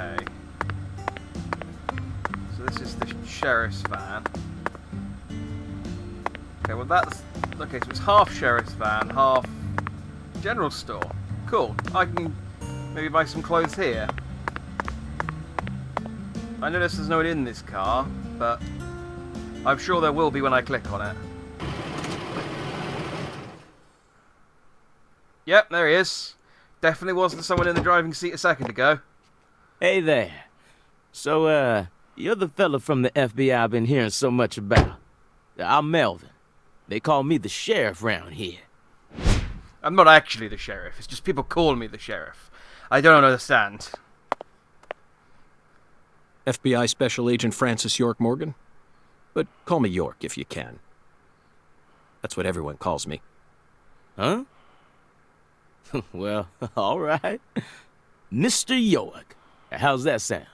Okay. So this is the sheriff's van. Okay, well that's... Okay, so it's half sheriff's van, half general store. Cool. I can maybe buy some clothes here. I notice there's no one in this car, but I'm sure there will be when I click on it. Yep, there he is. Definitely wasn't someone in the driving seat a second ago. Hey there. So, you're the fella from the FBI I've been hearing so much about. I'm Melvin. They call me the sheriff round here. I'm not actually the sheriff. It's just people call me the sheriff. I don't understand. FBI Special Agent Francis York Morgan? But call me York if you can. That's what everyone calls me. Huh? Well, all right. Mr. York. How's that sound?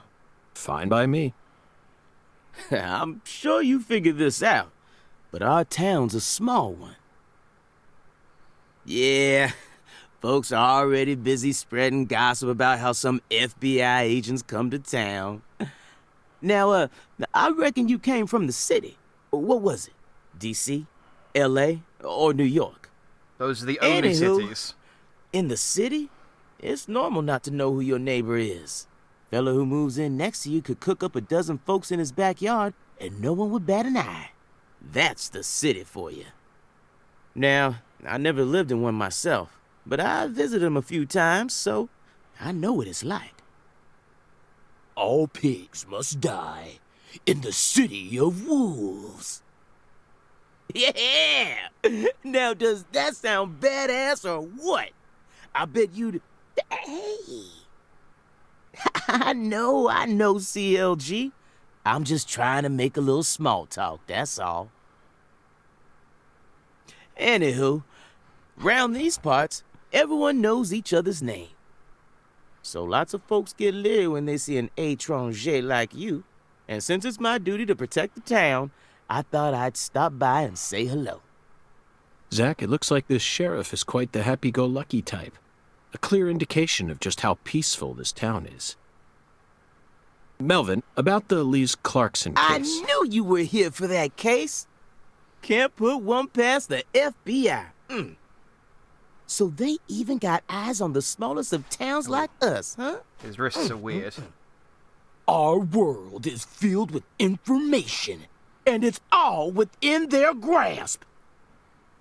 Fine by me. I'm sure you figured this out, but our town's a small one. Yeah, folks are already busy spreading gossip about how some FBI agents come to town. Now, I reckon you came from the city. What was it? D.C., L.A., or New York? Those are the only cities. In the city, it's normal not to know who your neighbor is. Fella who moves in next to you could cook up a dozen folks in his backyard and no one would bat an eye. That's the city for you. Now, I never lived in one myself, but I visited them a few times, so I know what it's like. All pigs must die in the city of wolves. Yeah! Now, does that sound badass or what? I bet you'd... Hey! I know, CLG. I'm just trying to make a little small talk, that's all. Anywho, round these parts, everyone knows each other's name. So lots of folks get leery when they see an étranger like you. And since it's my duty to protect the town, I thought I'd stop by and say hello. Zach, it looks like this sheriff is quite the happy-go-lucky type. A clear indication of just how peaceful this town is. Melvin, about the Lise Clarkson case. I knew you were here for that case. Can't put one past the FBI. So they even got eyes on the smallest of towns like us, huh? His wrists are weird. Our world is filled with information, and it's all within their grasp.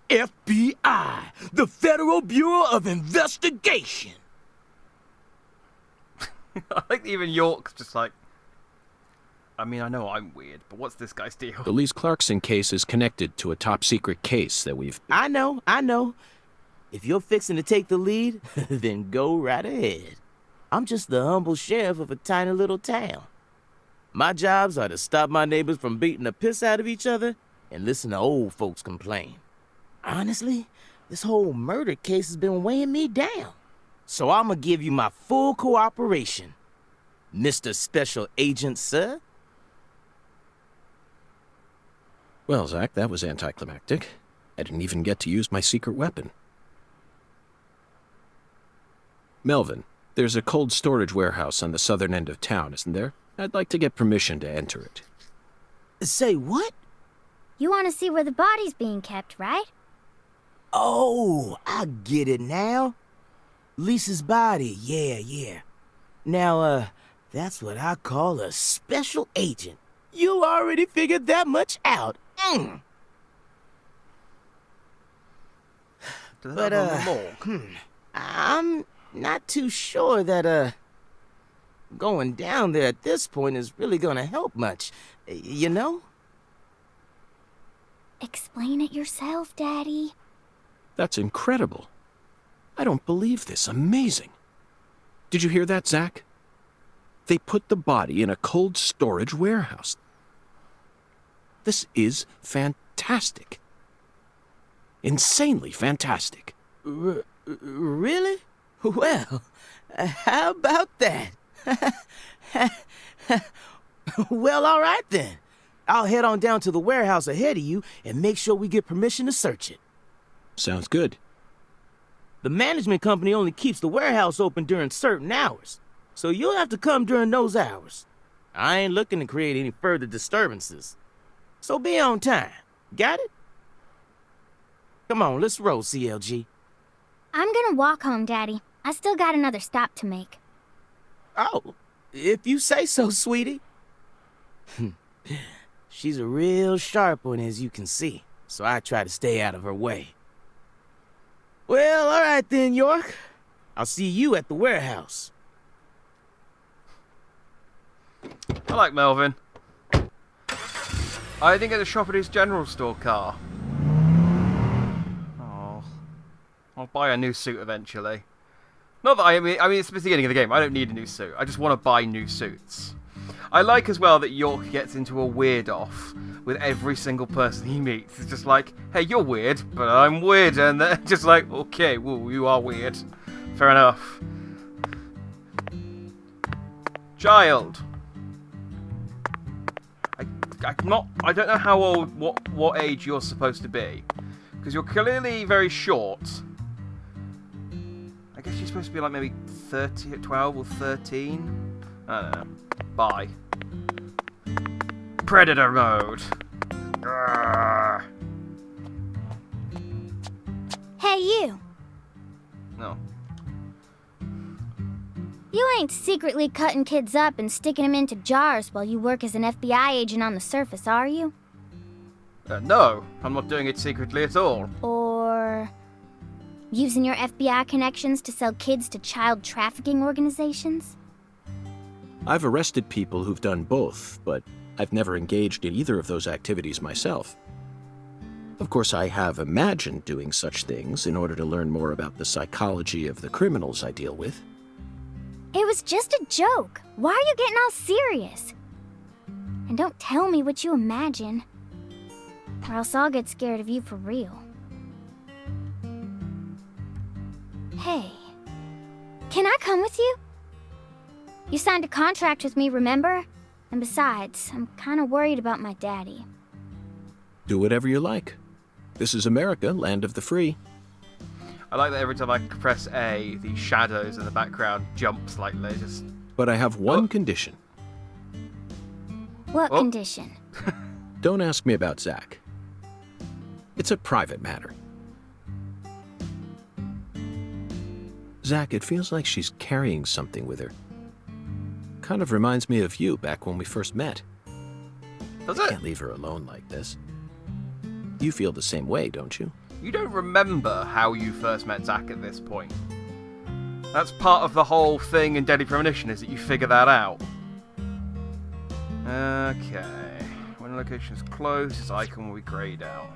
FBI, the Federal Bureau of Investigation. I think even York's just like... I mean, I know I'm weird, but what's this guy's deal? The Lise Clarkson case is connected to a top-secret case that we've... I know. If you're fixing to take the lead, then go right ahead. I'm just the humble sheriff of a tiny little town. My jobs are to stop my neighbors from beating the piss out of each other and listen to old folks complain. Honestly, this whole murder case has been weighing me down. So I'm gonna give you my full cooperation, Mr. Special Agent, sir. Well, Zach, that was anticlimactic. I didn't even get to use my secret weapon. Melvin, there's a cold storage warehouse on the southern end of town, isn't there? I'd like to get permission to enter it. Say what? You want to see where the body's being kept, right? Oh, I get it now. Lisa's body, yeah. Now, that's what I call a special agent. You already figured that much out. But, I'm not too sure that, going down there at this point is really gonna help much, you know? Explain it yourself, Daddy. That's incredible. I don't believe this. Amazing. Did you hear that, Zach? They put the body in a cold storage warehouse. This is fantastic. Insanely fantastic. Really? Well, how about that? Well, all right then. I'll head on down to the warehouse ahead of you and make sure we get permission to search it. Sounds good. The management company only keeps the warehouse open during certain hours. so you'll have to come during those hours. I ain't looking to create any further disturbances. So be on time. Got it? Come on, let's roll, CLG. I'm gonna walk home, Daddy. I still got another stop to make. Oh, if you say so, sweetie. She's a real sharp one, as you can see, so I try to stay out of her way. Well, all right then, York. I'll see you at the warehouse. I like Melvin. I didn't get to shop at his general store car. Oh, I'll buy a new suit eventually. Not that I mean it's the beginning of the game. I don't need a new suit. I just want to buy new suits. I like as well that York gets into a weird off with every single person he meets. It's just like, hey, you're weird, but I'm weird, and they're just like, okay, well, you are weird. Fair enough. Child. I don't know how old, what age you're supposed to be, because you're clearly very short. I guess you're supposed to be like maybe 12 or 13. I don't know. Bye. Predator mode. Arrgh. Hey, you. No. You ain't secretly cutting kids up and sticking them into jars while you work as an FBI agent on the surface, are you? No, I'm not doing it secretly at all. Or using your FBI connections to sell kids to child trafficking organizations? I've arrested people who've done both, but I've never engaged in either of those activities myself. Of course, I have imagined doing such things in order to learn more about the psychology of the criminals I deal with. It was just a joke. Why are you getting all serious? And don't tell me what you imagine, or else I'll get scared of you for real. Hey, can I come with you? You signed a contract with me, remember? And besides, I'm kind of worried about my daddy. Do whatever you like. This is America, land of the free. I like that every time I press A, the shadows in the background jump slightly. Just. But I have one condition. What condition? Don't ask me about Zach. It's a private matter. Zach, it feels like she's carrying something with her. Kind of reminds me of you back when we first met. Does I it? can't leave her alone like this. You feel the same way, don't you? You don't remember how you first met Zach at this point. That's part of the whole thing in Deadly Premonition, is that you figure that out. Okay. When a location is closed, its icon will be grayed out.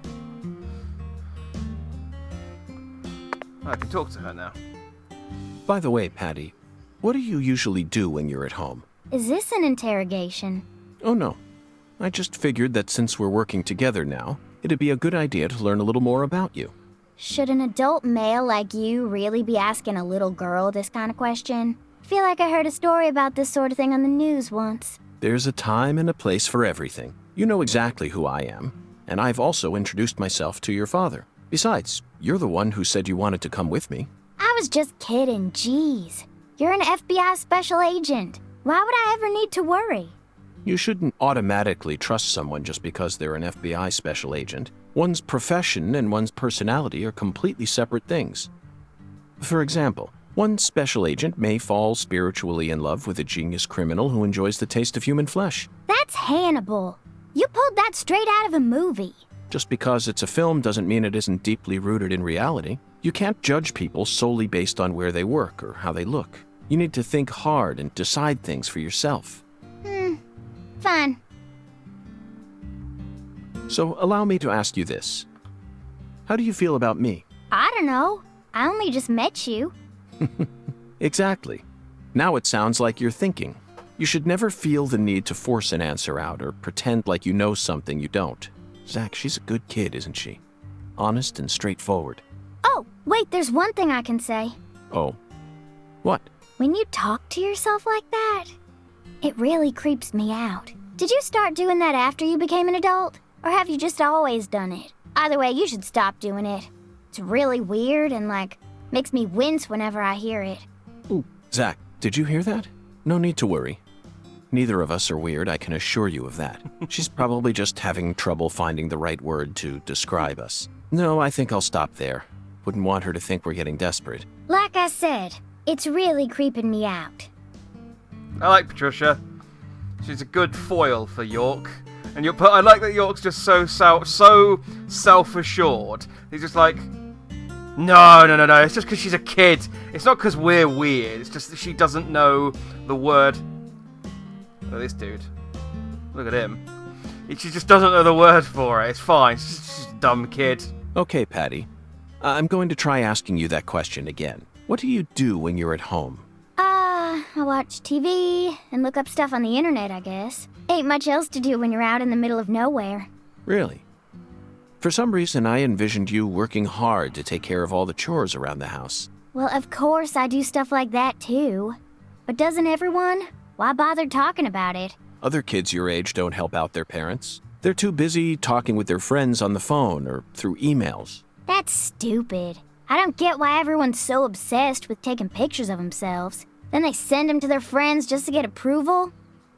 I can talk to her now. By the way, Patti, what do you usually do when you're at home? Is this an interrogation? Oh, no. I just figured that since we're working together now, it'd be a good idea to learn a little more about you. Should an adult male like you really be asking a little girl this kind of question? Feel like I heard a story about this sort of thing on the news once. There's a time and a place for everything. You know exactly who I am, and I've also introduced myself to your father. Besides, you're the one who said you wanted to come with me. I was just kidding, jeez. You're an FBI special agent. Why would I ever need to worry? You shouldn't automatically trust someone just because they're an FBI special agent. One's profession and one's personality are completely separate things. For example, one special agent may fall spiritually in love with a genius criminal who enjoys the taste of human flesh. That's Hannibal. You pulled that straight out of a movie. Just because it's a film doesn't mean it isn't deeply rooted in reality. You can't judge people solely based on where they work or how they look. You need to think hard and decide things for yourself. Fine. So allow me to ask you this. How do you feel about me? I don't know. I only just met you. Exactly. Now it sounds like you're thinking. You should never feel the need to force an answer out or pretend like you know something you don't. Zach, she's a good kid, isn't she? Honest and straightforward. Oh, wait, there's one thing I can say. Oh. What? When you talk to yourself like that, it really creeps me out. Did you start doing that after you became an adult? Or have you just always done it? Either way, you should stop doing it. It's really weird and, makes me wince whenever I hear it. Ooh, Zach, did you hear that? No need to worry. Neither of us are weird, I can assure you of that. She's probably just having trouble finding the right word to describe us. No, I think I'll stop there. Wouldn't want her to think we're getting desperate. Like I said, it's really creeping me out. I like Patricia. She's a good foil for York. And I like that York's just so self-assured. He's just like, no. It's just because she's a kid. It's not because we're weird. It's just that she doesn't know the word. Look at this dude. Look at him. She just doesn't know the word for it. It's fine. She's just a dumb kid. Okay, Patti. I'm going to try asking you that question again. What do you do when you're at home? I watch TV and look up stuff on the internet, I guess. Ain't much else to do when you're out in the middle of nowhere. Really? For some reason, I envisioned you working hard to take care of all the chores around the house. Well, of course I do stuff like that, too. But doesn't everyone? Why bother talking about it? Other kids your age don't help out their parents. They're too busy talking with their friends on the phone or through emails. That's stupid. I don't get why everyone's so obsessed with taking pictures of themselves. Then they send them to their friends just to get approval?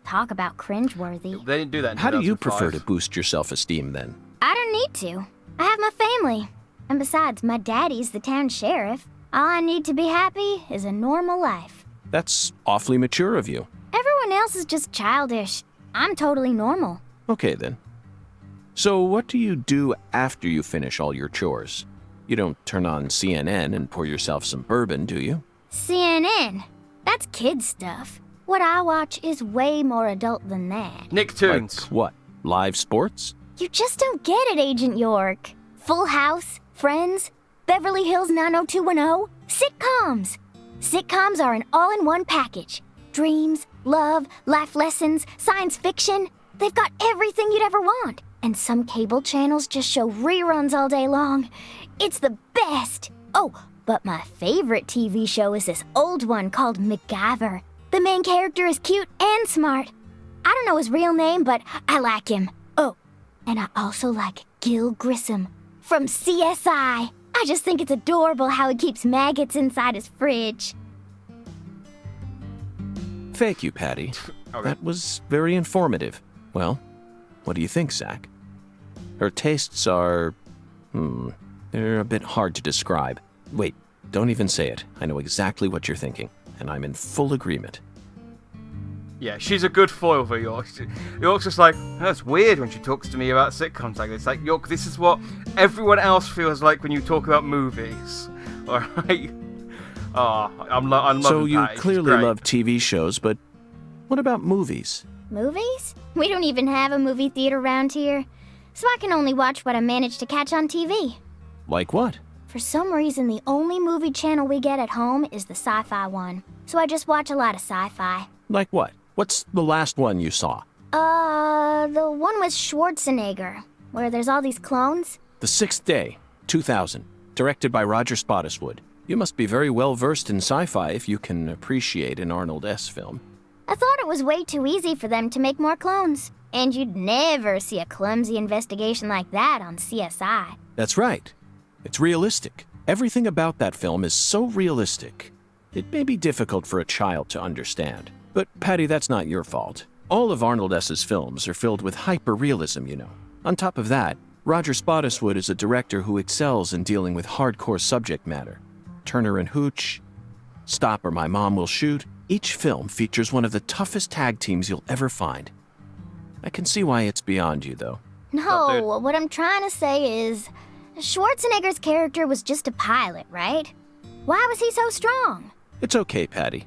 Talk about cringeworthy. They didn't do that in How do you 2005. prefer to boost your self-esteem, then? I don't need to. I have my family. And besides, my daddy's the town sheriff. All I need to be happy is a normal life. That's awfully mature of you. Everyone else is just childish. I'm totally normal. Okay, then. So what do you do after you finish all your chores? You don't turn on CNN and pour yourself some bourbon, do you? CNN? That's kid stuff. What I watch is way more adult than that. Nicktoons. Like what? Live sports? You just don't get it, Agent York. Full House, Friends, Beverly Hills 90210, sitcoms. Sitcoms are an all-in-one package. Dreams, love, life lessons, science fiction. They've got everything you'd ever want. And some cable channels just show reruns all day long. It's the best. Oh, but my favorite TV show is this old one called MacGyver. The main character is cute and smart. I don't know his real name, but I like him. Oh, and I also like Gil Grissom from CSI. I just think it's adorable how he keeps maggots inside his fridge. Thank you, Patti. Okay. That was very informative. Well, what do you think, Zach? Her tastes are... they're a bit hard to describe. Wait, don't even say it. I know exactly what you're thinking, and I'm in full agreement. Yeah, she's a good foil for York. York's just like, that's weird when she talks to me about sitcoms like this. Like, York, this is what everyone else feels like when you talk about movies. Alright? Oh, I'm loving So you Patti. She's clearly great. love TV shows, but what about movies? Movies? We don't even have a movie theater around here, so I can only watch what I manage to catch on TV. Like what? For some reason, the only movie channel we get at home is the sci-fi one, so I just watch a lot of sci-fi. Like what? What's the last one you saw? The one with Schwarzenegger, where there's all these clones. The Sixth Day, 2000, directed by Roger Spottiswoode. You must be very well versed in sci-fi if you can appreciate an Arnold S. film. I thought it was way too easy for them to make more clones, and you'd never see a clumsy investigation like that on CSI. That's right. It's realistic. Everything about that film is so realistic. It may be difficult for a child to understand. But, Patti, that's not your fault. All of Arnold S.'s films are filled with hyper-realism, you know. On top of that, Roger Spottiswoode is a director who excels in dealing with hardcore subject matter. Turner and Hooch, Stop or My Mom Will Shoot, each film features one of the toughest tag teams you'll ever find. I can see why it's beyond you, though. No, what I'm trying to say is, Schwarzenegger's character was just a pilot, right? Why was he so strong? It's okay, Patti.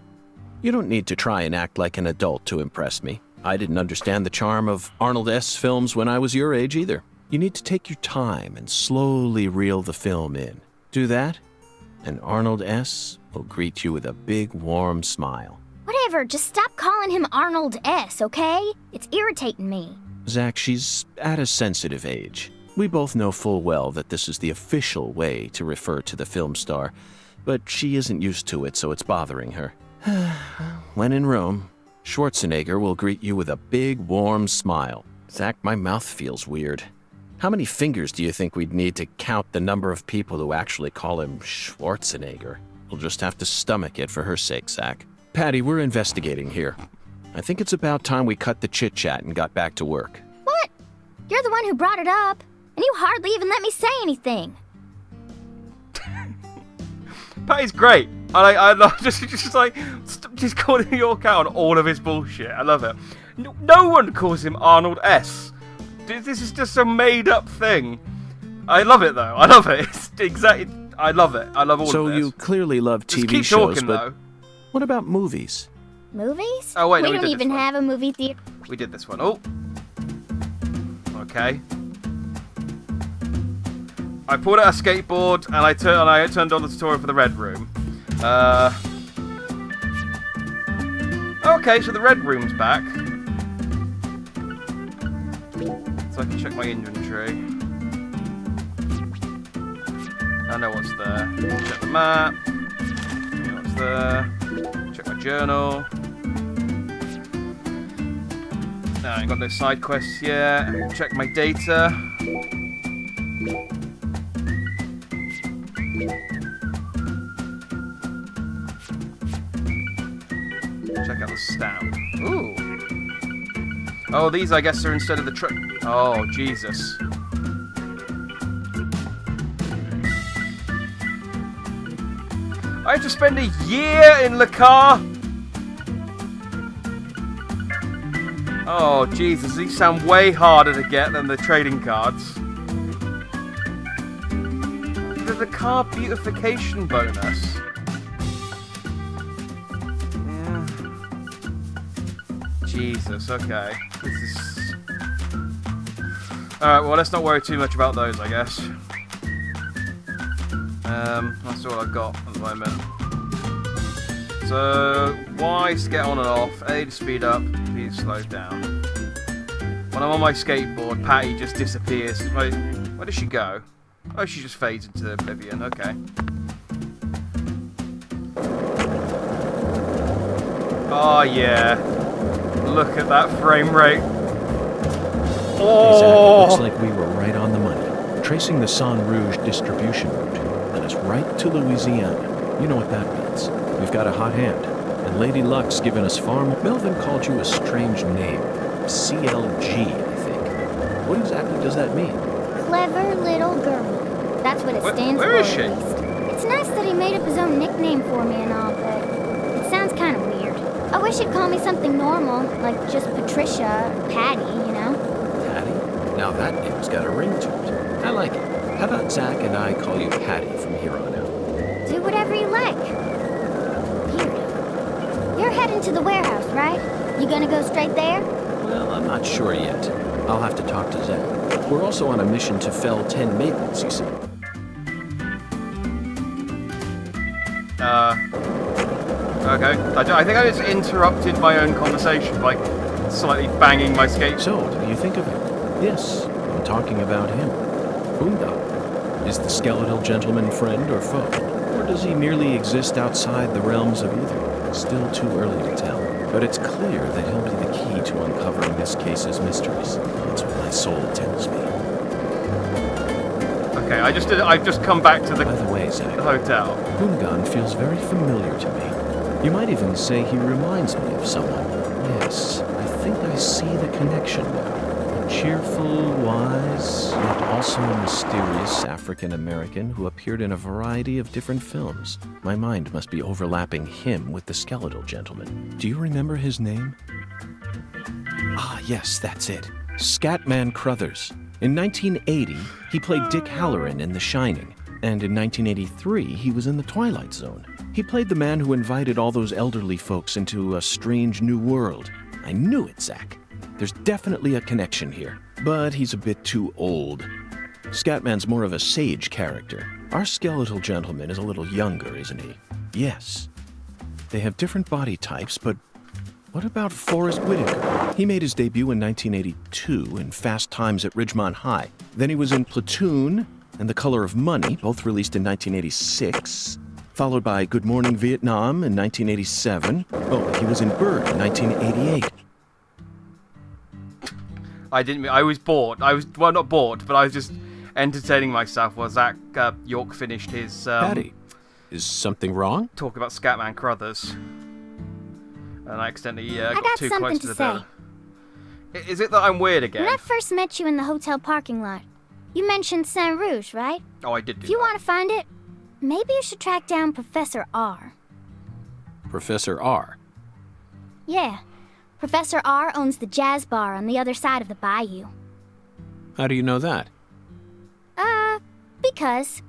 You don't need to try and act like an adult to impress me. I didn't understand the charm of Arnold S. films when I was your age either. You need to take your time and slowly reel the film in. Do that, and Arnold S. will greet you with a big, warm smile. Whatever, just stop calling him Arnold S., okay? It's irritating me. Zach, she's at a sensitive age. We both know full well that this is the official way to refer to the film star, but she isn't used to it, so it's bothering her. When in Rome, Schwarzenegger will greet you with a big, warm smile. Zach, my mouth feels weird. How many fingers do you think we'd need to count the number of people who actually call him Schwarzenegger? We'll just have to stomach it for her sake, Zach. Patti, we're investigating here. I think it's about time we cut the chit-chat and got back to work. What? You're the one who brought it up, and you hardly even let me say anything. Patty's great. I love just calling York out on all of his bullshit. I love it. No one calls him Arnold S. This is just a made-up thing. I love it though. I love it. It's exactly. I love it. I love all of this. So you clearly love Just TV keep shows, talking, but though. what about movies? Movies? Oh, wait, no, we we don't did even this one. have a movie theater. We did this one. Oh. Okay. I pulled out a skateboard and I turned on the tutorial for the red room. Okay, so the red room's back. So I can check my inventory. I know what's there. Check the map. I know what's there. Check my journal. No, I ain't got no side quests yet. Check my data. Check out the stamp. Ooh. Oh, these I guess are instead of the truck. Oh, Jesus. I have to spend a year in the car. Oh, Jesus, these sound way harder to get than the trading cards. There's a car beautification bonus. Yeah. Jesus, okay. This is... Alright, well, let's not worry too much about those, I guess. That's all I've got at the moment. So, Y to get on and off, A to speed up, B to slow down. When I'm on my skateboard, Patti just disappears. Where does she go? Oh, she just fades into oblivion, okay. Oh yeah. Look at that frame rate. Oh! Exactly. Looks like we were right on the money. Tracing the San Rouge distribution route led us right to Louisiana. You know what that means. We've got a hot hand. And Lady Luck's given us far more. Melvin called you a strange name. CLG, I think. What exactly does that mean? Clever little girl. That's what it stands for, where is she? at least. It's nice that he made up his own nickname for me and all, but it sounds kind of weird. I wish he'd call me something normal, like just Patricia or Patti, you know? Patti? Now that name's got a ring to it. I like it. How about Zach and I call you Patti from here on out? Do whatever you like. Weird. You're heading to the warehouse, right? You gonna go straight there? Well, I'm not sure yet. I'll have to talk to Zach. We're also on a mission to fell 10 maples, you see. Okay. I think I just interrupted my own conversation by slightly banging my skate. So, what do you think of it? Yes, I'm talking about him. Boondock. Is the skeletal gentleman friend or foe? Or does he merely exist outside the realms of either? Still too early to tell. But it's clear that he'll be the key to uncovering this case's mysteries. That's what my soul tells me. Okay, I've just come back to the By the way, Zach, hotel. Boongon feels very familiar to me. You might even say he reminds me of someone. Yes, I think I see the connection now. A cheerful, wise, yet also mysterious African-American who appeared in a variety of different films. My mind must be overlapping him with the skeletal gentleman. Do you remember his name? Ah, yes, that's it. Scatman Crothers. In 1980, he played Dick Halloran in The Shining. And in 1983, he was in The Twilight Zone. He played the man who invited all those elderly folks into a strange new world. I knew it, Zach. There's definitely a connection here. But he's a bit too old. Scatman's more of a sage character. Our skeletal gentleman is a little younger, isn't he? Yes. They have different body types, but what about Forrest Whitaker? He made his debut in 1982 in Fast Times at Ridgemont High. Then he was in Platoon and The Color of Money, both released in 1986. Followed by Good Morning Vietnam in 1987. Oh, he was in Bird in 1988. I was bored. Well, not bored, but I was just entertaining myself while Zach York finished his Patti, is something wrong? talk about Scatman Crothers. And I accidentally I got got too something close to the say. building. Is it that I'm weird again? When I first met you in the hotel parking lot, you mentioned Saint Rouge, right? Oh, I did do If you that. want to find it, maybe you should track down Professor R. Professor R. Yeah. Professor R owns the jazz bar on the other side of the bayou. How do you know that? Because.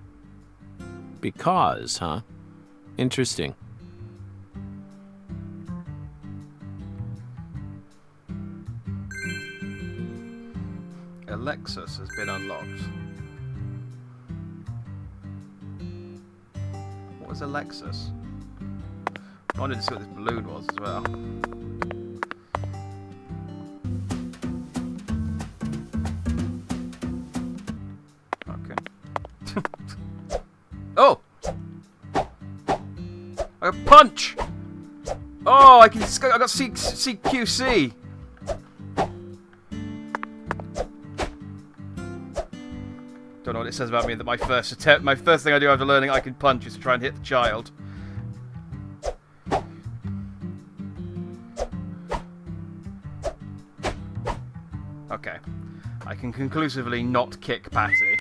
Because, huh? Interesting. Alexis has been unlocked. What was Alexis? I wanted to see what this balloon was as well. Okay. Oh! I got punch! Oh, I got CQC! Don't know what it says about me that my first thing I do after learning I can punch is to try and hit the child. Okay. I can conclusively not kick Patti.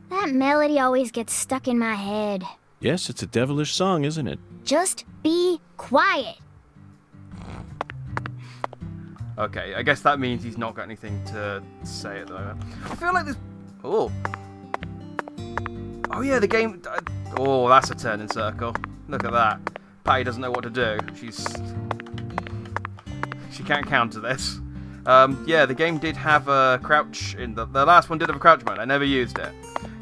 That melody always gets stuck in my head. Yes, it's a devilish song, isn't it? Just be quiet. Okay, I guess that means he's not got anything to say at the moment. I feel like this... Oh. Oh yeah, the game... Oh, that's a turn in circle. Look at that. Patti doesn't know what to do. She can't counter this. Yeah, the game did have a crouch in the last one did have a crouch mode. I never used it.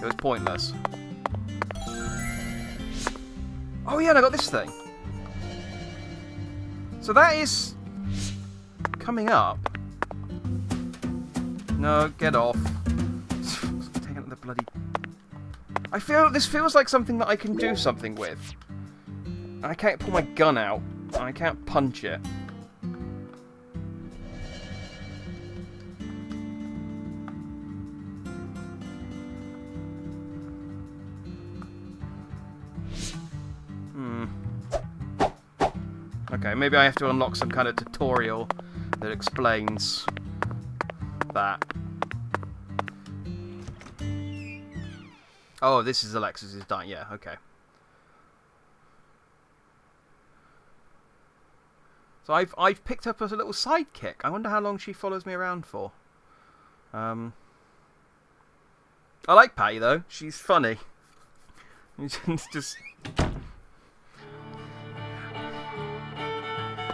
It was pointless. Oh yeah, and I got this thing. So that is coming up. No, get off. Taking the bloody. This feels like something that I can do something with. I can't pull my gun out. I can't punch it. Okay, maybe I have to unlock some kind of tutorial that explains that. Oh, this is Alexis's dying. Yeah, okay. So I've picked up as a little sidekick. I wonder how long she follows me around for. I like Patti though. She's funny. It's just.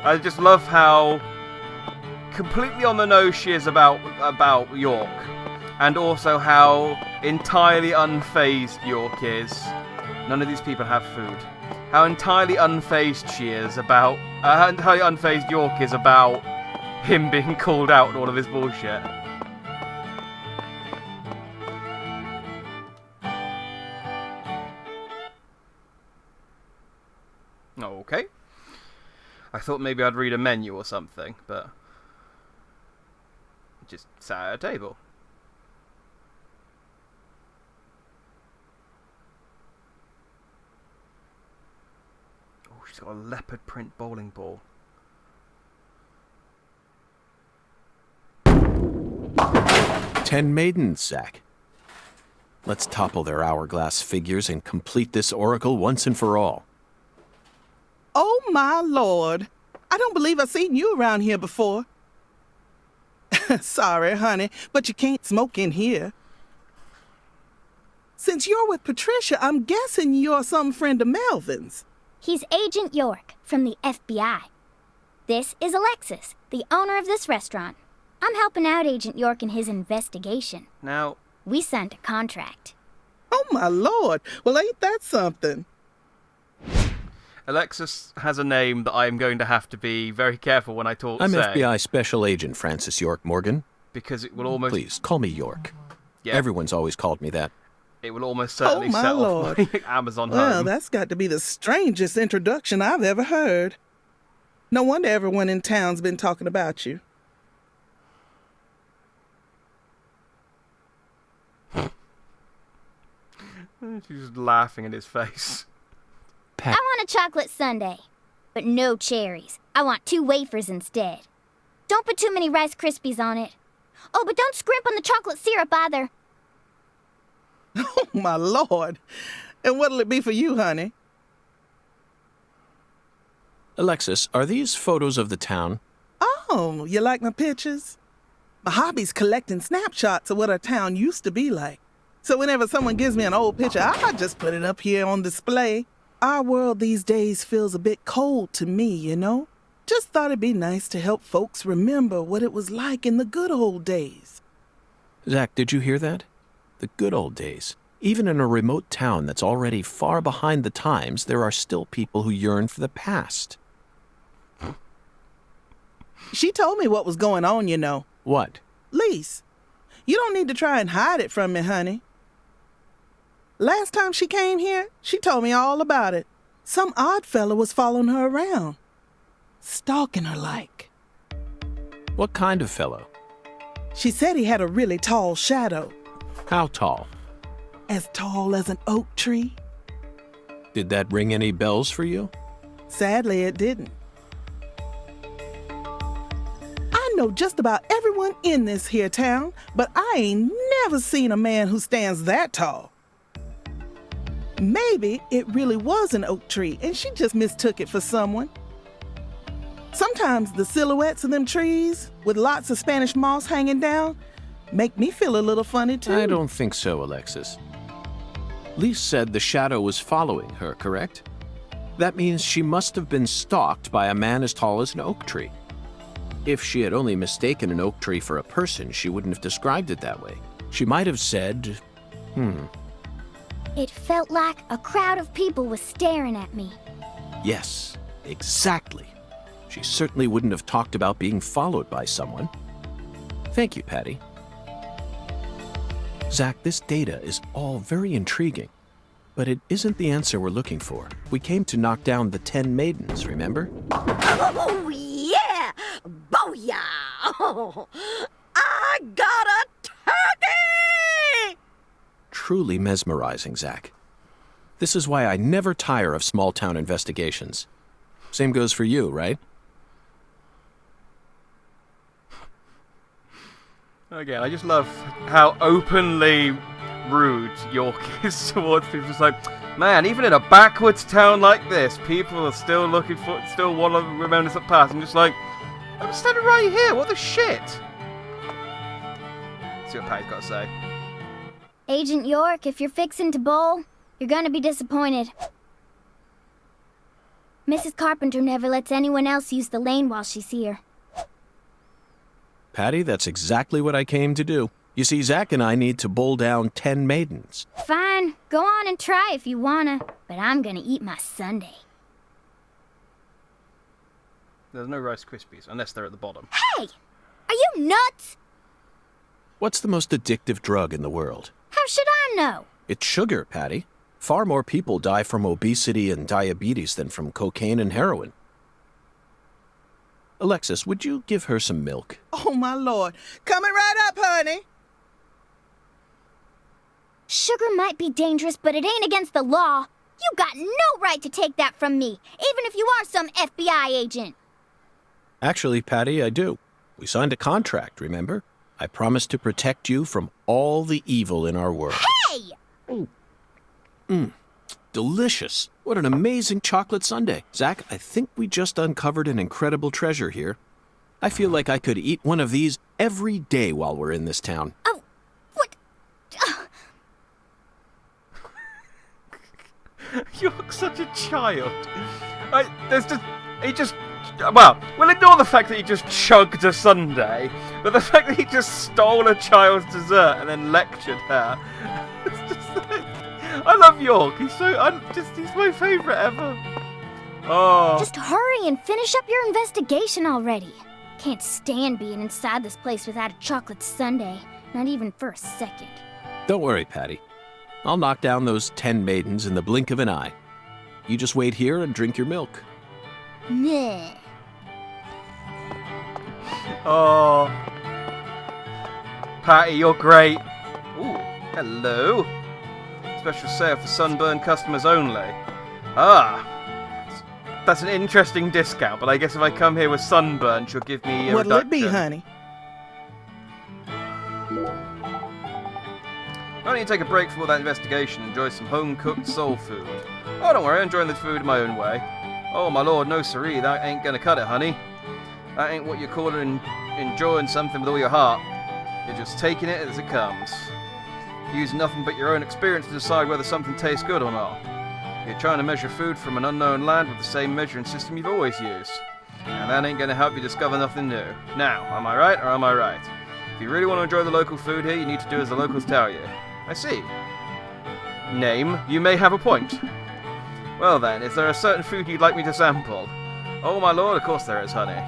I just love how completely on the nose she is about York, and also how entirely unfazed York is. None of these people have food. How entirely unfazed she is about. How entirely unfazed York is about him being called out and all of his bullshit. Okay. I thought maybe I'd read a menu or something, but it just sat at a table. Oh, she's got a leopard print bowling ball. "10 maidens, Zack. Let's topple their hourglass figures and complete this oracle once and for all." Oh, my Lord. I don't believe I've seen you around here before. Sorry, honey, but you can't smoke in here. Since you're with Patricia, I'm guessing you're some friend of Melvin's. He's Agent York from the FBI. This is Alexis, the owner of this restaurant. I'm helping out Agent York in his investigation. Now, We signed a contract. Oh, my Lord. Well, ain't that something? Alexis has a name that I am going to have to be very careful when I say. I'm FBI Special Agent Francis York Morgan. Because it will almost... Please, call me York. Yeah, Everyone's always called me that. it will almost certainly my set Lord. off my Amazon Well, home. that's got to be the strangest introduction I've ever heard. No wonder everyone in town's been talking about you. She's just laughing in his face. I want a chocolate sundae, but no cherries. I want 2 wafers instead. Don't put too many Rice Krispies on it. Oh, but don't scrimp on the chocolate syrup either. Oh, my Lord. And what'll it be for you, honey? Alexis, are these photos of the town? Oh, you like my pictures? My hobby's collecting snapshots of what our town used to be like. So whenever someone gives me an old picture, I just put it up here on display. Our world these days feels a bit cold to me, you know? Just thought it'd be nice to help folks remember what it was like in the good old days. Zach, did you hear that? The good old days. Even in a remote town that's already far behind the times, there are still people who yearn for the past. She told me what was going on, you know. What? Lise, you don't need to try and hide it from me, honey. Last time she came here, she told me all about it. Some odd fella was following her around, stalking her like. What kind of fellow? She said he had a really tall shadow, How tall? as tall as an oak tree. Did that ring any bells for you? Sadly, it didn't. I know just about everyone in this here town, but I ain't never seen a man who stands that tall. Maybe it really was an oak tree and she just mistook it for someone. Sometimes the silhouettes of them trees with lots of Spanish moss hanging down make me feel a little funny too. I don't think so, Alexis. Lise said the shadow was following her, correct? That means she must have been stalked by a man as tall as an oak tree. If she had only mistaken an oak tree for a person, she wouldn't have described it that way. She might have said, It felt like a crowd of people was staring at me. Yes, exactly. She certainly wouldn't have talked about being followed by someone. Thank you, Patti. Zach, this data is all very intriguing, but it isn't the answer we're looking for. We came to knock down the 10 maidens, remember? Oh, yeah! Booyah! Oh, I got a turkey! Truly mesmerizing, Zach. This is why I never tire of small-town investigations. Same goes for you, right? Again, I just love how openly rude York is towards people. It's like, man, even in a backwoods town like this, people are still want to remember this past. I'm just like, I'm standing right here. What the shit? See what Patty's got to say. Agent York, if you're fixing to bowl, you're gonna be disappointed. Mrs. Carpenter never lets anyone else use the lane while she's here. Patti, that's exactly what I came to do. You see, Zach and I need to bowl down 10 maidens. Fine, go on and try if you wanna, but I'm gonna eat my sundae. There's no Rice Krispies, unless they're at the bottom. Hey! Are you nuts? What's the most addictive drug in the world? How should I know? It's sugar, Patti. Far more people die from obesity and diabetes than from cocaine and heroin. Alexis, would you give her some milk? Oh, my Lord. Coming right up, honey. Sugar might be dangerous, but it ain't against the law. You got no right to take that from me, even if you are some FBI agent. Actually, Patti, I do. We signed a contract, remember? I promised to protect you from all the evil in our world. Hey! Delicious. What an amazing chocolate sundae. Zach, I think we just uncovered an incredible treasure here. I feel like I could eat one of these every day while we're in this town. Oh, what? You're such a child. Well, we'll ignore the fact that he just chugged a sundae, but the fact that he just stole a child's dessert and then lectured her. It's just like, I love York. He's my favourite ever. Oh. Just hurry and finish up your investigation already. Can't stand being inside this place without a chocolate sundae, not even for a second. Don't worry, Patti. I'll knock down those 10 maidens in the blink of an eye. You just wait here and drink your milk. Nah. Oh. Patti, you're great. Ooh, hello. special sale for sunburned customers only. Ah, that's an interesting discount, but I guess if I come here with sunburn, she'll give me a What'll it be, reduction. honey? Why don't you take a break from all that investigation and enjoy some home-cooked soul food? Oh, don't worry, I'm enjoying the food my own way. Oh, my lord, no siree, that ain't gonna cut it, honey. That ain't what you call enjoying something with all your heart. You're just taking it as it comes. You use nothing but your own experience to decide whether something tastes good or not. You're trying to measure food from an unknown land with the same measuring system you've always used. And that ain't gonna help you discover nothing new. Now, am I right or am I right? If you really want to enjoy the local food here, you need to do as the locals tell you. I see. Name, you may have a point. Well then, is there a certain food you'd like me to sample? Oh my lord, of course there is, honey.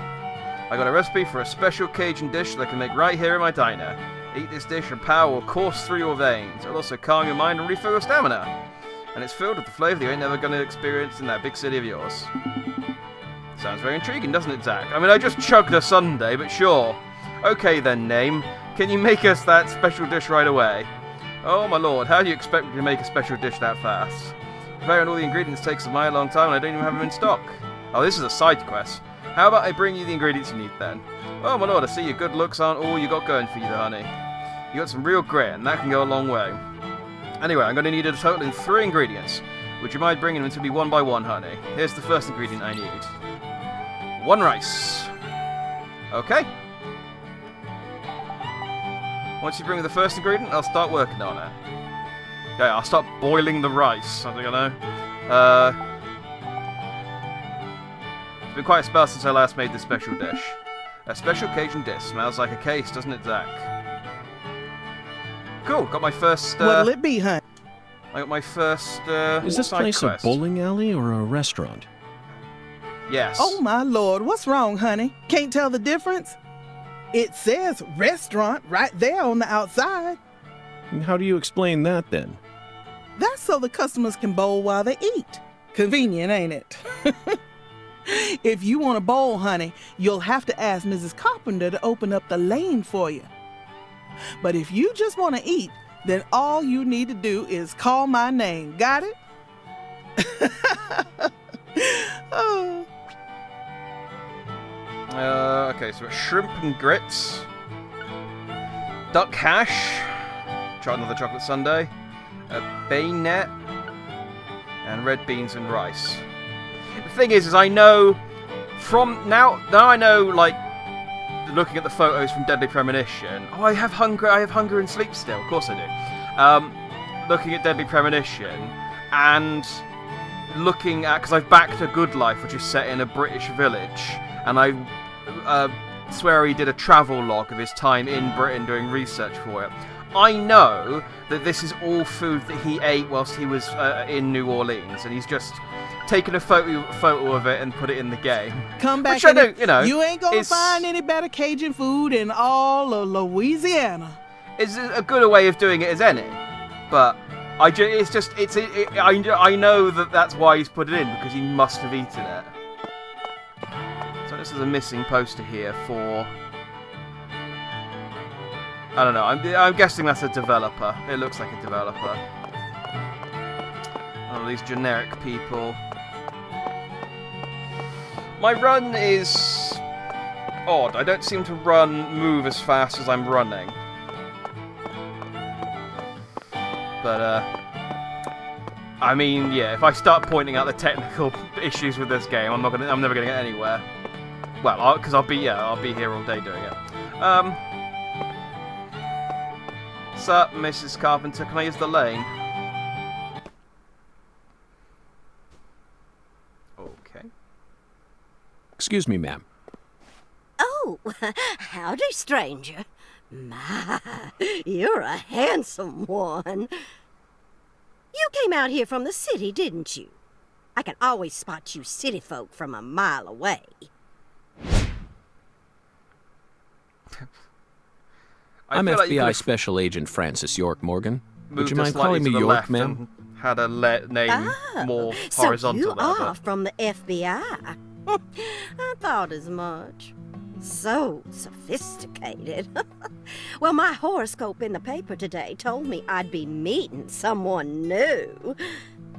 I got a recipe for a special Cajun dish that I can make right here in my diner. Eat this dish and power will course through your veins. It'll also calm your mind and refill your stamina. And it's filled with the flavour you ain't never going to experience in that big city of yours. Sounds very intriguing, doesn't it, Zach? I mean, I just chugged a sundae, but sure. Okay then, Name. Can you make us that special dish right away? Oh my lord, how do you expect me to make a special dish that fast? Preparing all the ingredients takes a mighty long time and I don't even have them in stock. Oh, this is a side quest. How about I bring you the ingredients you need then? Oh my lord, I see your good looks aren't all you got going for you, honey. You got some real grit and that can go a long way. Anyway, I'm going to need a total of 3 ingredients. Would you mind bringing them to me one by one, honey? Here's the first ingredient I need. 1 rice. Okay. Once you bring me the first ingredient, I'll start working on it. Okay, I'll start boiling the rice, I think I know. It's been quite a spell since I last made this special dish. A special Cajun dish. Smells like a case, doesn't it, Zach? Cool, got my first, What'll it be, honey? I got my first, Is this side place quest. a bowling alley or a restaurant? Yes. Oh my lord, what's wrong, honey? Can't tell the difference? It says restaurant right there on the outside. And how do you explain that then? That's so the customers can bowl while they eat. Convenient, ain't it? If you want to bowl, honey, you'll have to ask Mrs. Carpenter to open up the lane for you. But if you just want to eat, then all you need to do is call my name. Got it? Oh. Okay, so it's shrimp and grits, duck hash, try another chocolate sundae, a bayonet, and red beans and rice. The thing is I know from now I know, like, looking at the photos from Deadly Premonition. Oh, I have hunger and sleep still. Of course I do. Looking at Deadly Premonition and looking at, because I've backed A Good Life, which is set in a British village, and I swear he did a travel log of his time in Britain doing research for it. I know that this is all food that he ate whilst he was in New Orleans, and he's just taken a photo of it and put it in the game. Come back. Which I don't, you know. You ain't gonna is- find any better Cajun food in all of Louisiana. It's a good way of doing it as any, but I know that that's why he's put it in, because he must have eaten it. So this is a missing poster here for, I don't know. I'm guessing that's a developer. It looks like a developer. All these generic people. My run is odd. I don't seem to move as fast as I'm running. But, I mean, yeah, if I start pointing out the technical issues with this game, I'm never gonna get anywhere. Well, because I'll be here all day doing it. Sup, Mrs. Carpenter, can I use the lane? Okay. Excuse me, ma'am. Oh, howdy, stranger. My, you're a handsome one. You came out here from the city, didn't you? I can always spot you city folk from a mile away. I'm feel like you FBI could've Special Agent Francis York Morgan. Would moved you it mind slightly calling me to the York, left ma'am? and had a name more So horizontal you there, are but- from the FBI. I thought as much. So sophisticated. Well, my horoscope in the paper today told me I'd be meeting someone new.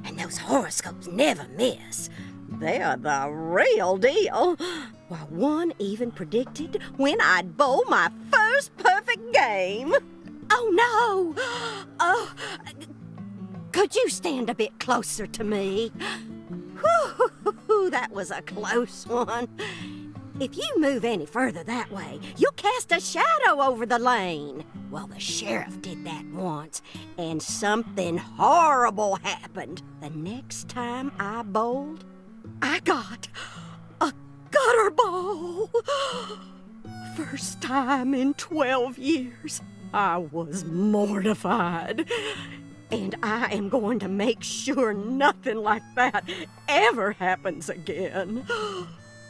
And those horoscopes never miss. They're the real deal. Well, one even predicted when I'd bowl my first perfect game. Oh, no! Oh, could you stand a bit closer to me? Whew, that was a close one. If you move any further that way, you'll cast a shadow over the lane. Well, the sheriff did that once, and something horrible happened. The next time I bowled, I got a gutter ball. First time in 12 years. I was mortified. And I am going to make sure nothing like that ever happens again.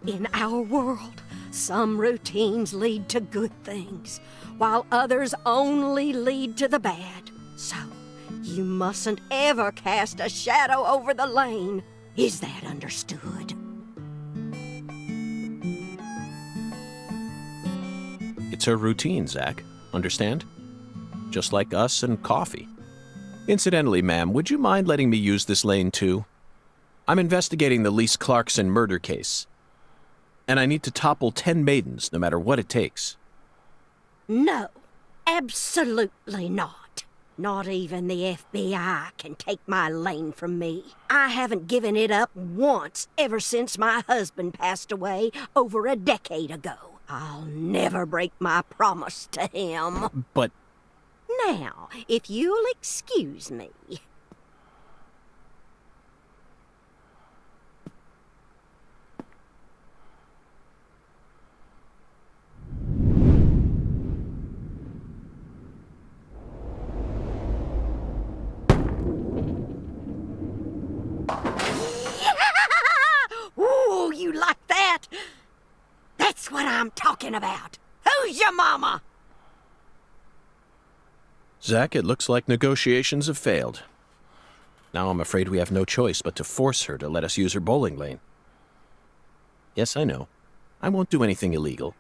In our world, some routines lead to good things, while others only lead to the bad. So, you mustn't ever cast a shadow over the lane. Is that understood? It's her routine, Zach. Understand? Just like us and coffee. Incidentally, ma'am, would you mind letting me use this lane too? I'm investigating the Lise Clarkson murder case. And I need to topple 10 maidens, no matter what it takes. No, absolutely not. Not even the FBI can take my lane from me. I haven't given it up once ever since my husband passed away over a decade ago. I'll never break my promise to him. But... Now, if you'll excuse me. Ooh, you like that? That's what I'm talking about. Who's your mama? Zach, it looks like negotiations have failed. Now I'm afraid we have no choice but to force her to let us use her bowling lane. Yes, I know. I won't do anything illegal.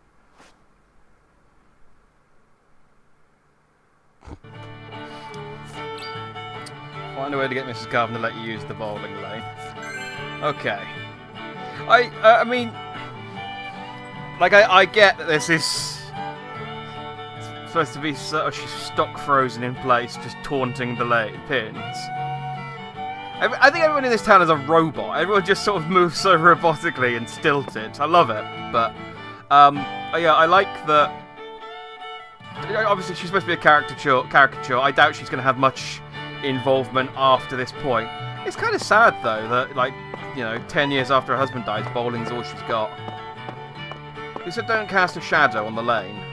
Find a way to get Mrs. Garvin to let you use the bowling lane. Okay. I mean, like, I get that this is supposed to be sort of stock frozen in place, just taunting the pins. I think everyone in this town is a robot. Everyone just sort of moves so robotically and stilted. I love it, but yeah, I like that. Obviously, she's supposed to be a caricature. I doubt she's going to have much involvement after this point. It's kind of sad though that, like, you know, 10 years after her husband dies, bowling's all she's got. He said don't cast a shadow on the lane.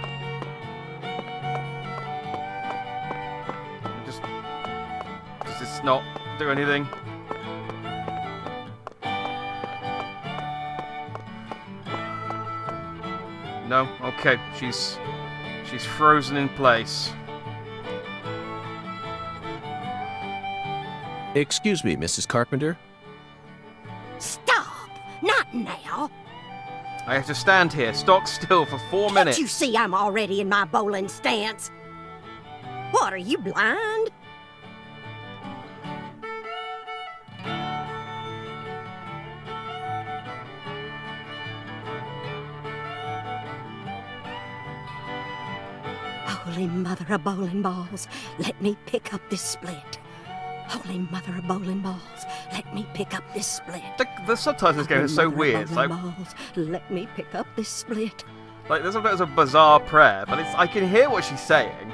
Does this not do anything? No? Okay, she's frozen in place. Excuse me, Mrs. Carpenter? Stop! Not now! I have to stand here, stock still for 4 minutes. Can't you see I'm already in my bowling stance? What, are you blind? Holy Mother of bowling balls, let me pick up this split. Holy Mother of bowling balls, let me pick up this split. The subtitles of this game are so weird. It's like, Balls, let me pick up this split. like there's sometimes a bizarre prayer, but I can hear what she's saying.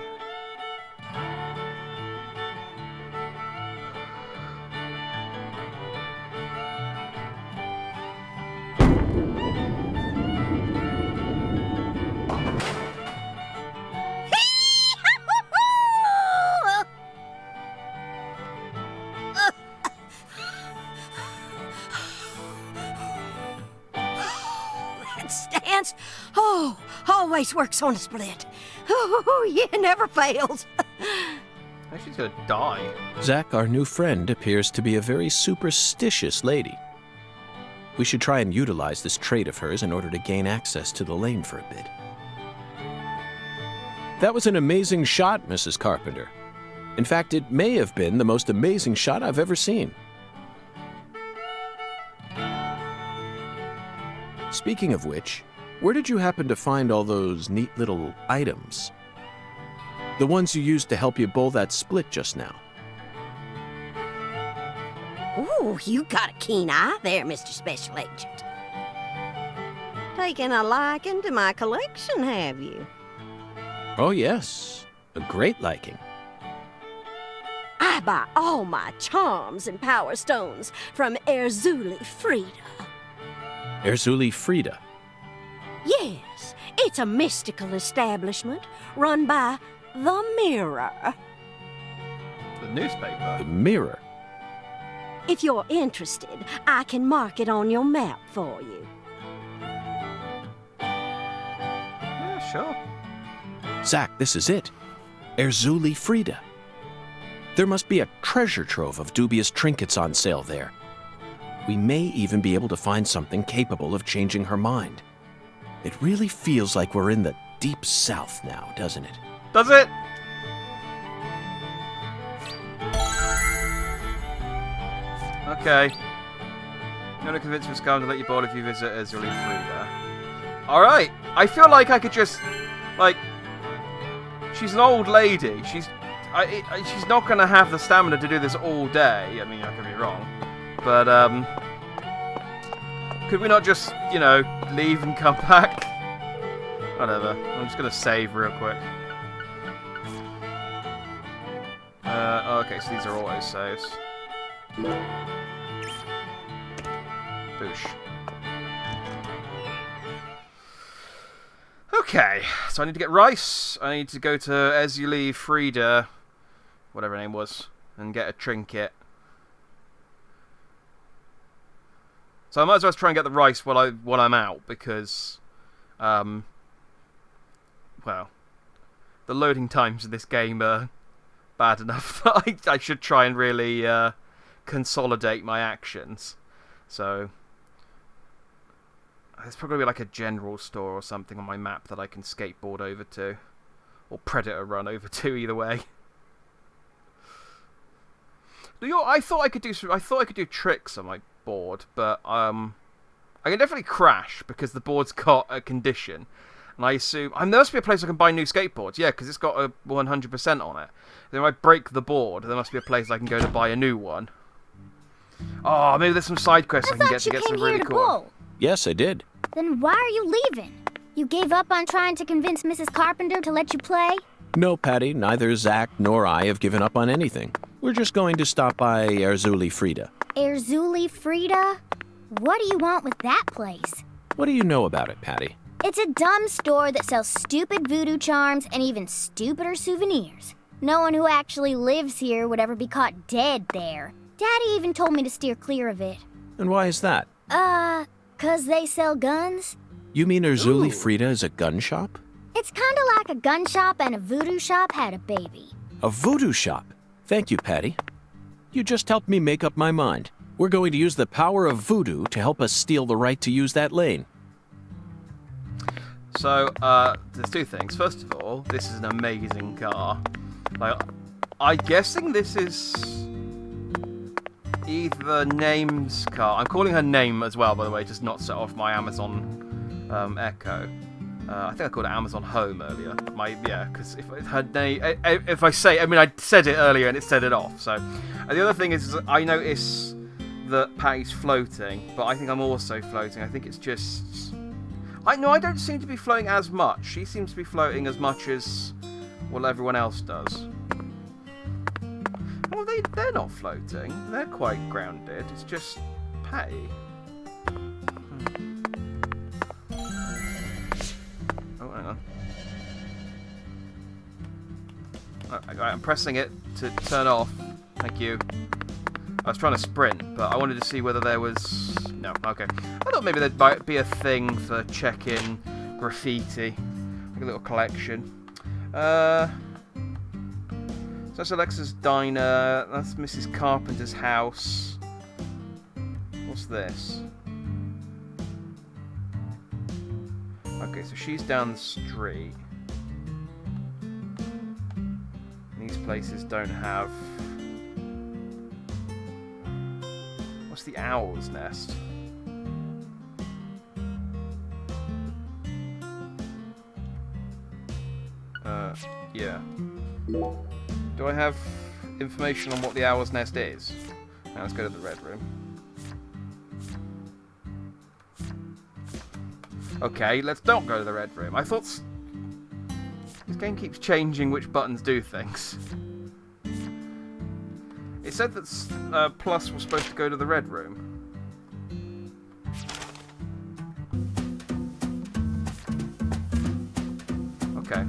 Stance. Oh, always works on a split. Oh, yeah, never fails. I think she's gonna die. Zach, our new friend, appears to be a very superstitious lady. We should try and utilize this trait of hers in order to gain access to the lane for a bit. That was an amazing shot, Mrs. Carpenter. In fact, it may have been the most amazing shot I've ever seen. Speaking of which, where did you happen to find all those neat little items? The ones you used to help you bowl that split just now. Ooh, you got a keen eye there, Mr. Special Agent. Taking a liking to my collection, have you? Oh yes, a great liking. I buy all my charms and power stones from Erzuli Frida. Erzuli Frida. Yes, it's a mystical establishment run by the Mirror. The newspaper. The Mirror. If you're interested, I can mark it on your map for you. Yeah, sure. Zach, this is it. Erzuli Frida. There must be a treasure trove of dubious trinkets on sale there. We may even be able to find something capable of changing her mind. It really feels like we're in the deep south now, doesn't it? Does it? Okay. You want to convince Miss Garden to let you board if you visit Erzuli Frida. Alright. I feel like I could just... Like... She's an old lady. She's not going to have the stamina to do this all day. I mean, I could be wrong. But, could we not just, you know, leave and come back? Whatever. I'm just going to save real quick. Okay, so these are auto saves. Boosh. Okay, so I need to get rice. I need to go to Erzuli Frida, whatever her name was, and get a trinket. So I might as well try and get the rice while I'm out, because, well, the loading times in this game are bad enough that I should try and really consolidate my actions. So there's probably like a general store or something on my map that I can skateboard over to, or predator run over to. Either way. I thought I could do tricks on my board, but I can definitely crash because the board's got a condition, and I assume there must be a place I can buy new skateboards. Yeah, because it's got a 100% on it. Then if I break the board, there must be a place I can go to buy a new one. Oh, maybe there's some side quests I can get to get some really cool. Bowl. Yes, I did. Then why are you leaving? You gave up on trying to convince Mrs. Carpenter to let you play? No, Patti, neither Zach nor I have given up on anything. We're just going to stop by Erzuli Frida. Erzuli Frida? What do you want with that place? What do you know about it, Patti? It's a dumb store that sells stupid voodoo charms and even stupider souvenirs. No one who actually lives here would ever be caught dead there. Daddy even told me to steer clear of it. And why is that? 'Cause they sell guns? You mean Erzuli Frida is a gun shop? It's kinda like a gun shop and a voodoo shop had a baby. A voodoo shop? Thank you, Patti. You just helped me make up my mind. We're going to use the power of voodoo to help us steal the right to use that lane. So, there's two things. First of all, this is an amazing car. Like, I'm guessing this is either Name's car. I'm calling her Name as well, by the way, just not set off my Amazon Echo. I think I called it Amazon Home earlier. Because if her name, if I say, I mean, I said it earlier and it set it off. So, and the other thing is I notice that Patty's floating, but I think I'm also floating. I think it's just, I don't seem to be floating as much. She seems to be floating as much as well everyone else does. Well, they're not floating. They're quite grounded. It's just Patty. Oh, hang on. Alright, I'm pressing it to turn off. Thank you. I was trying to sprint, but I wanted to see whether there was... No, okay. I thought maybe there might be a thing for check-in graffiti. Like a little collection. So that's Alexa's diner. That's Mrs. Carpenter's house. What's this? Okay, so she's down the street. These places don't have... What's the owl's nest? Yeah. Do I have information on what the owl's nest is? Now let's go to the red room. Okay, let's not go to the red room. I thought... This game keeps changing which buttons do things. It said that Plus was supposed to go to the red room. Okay.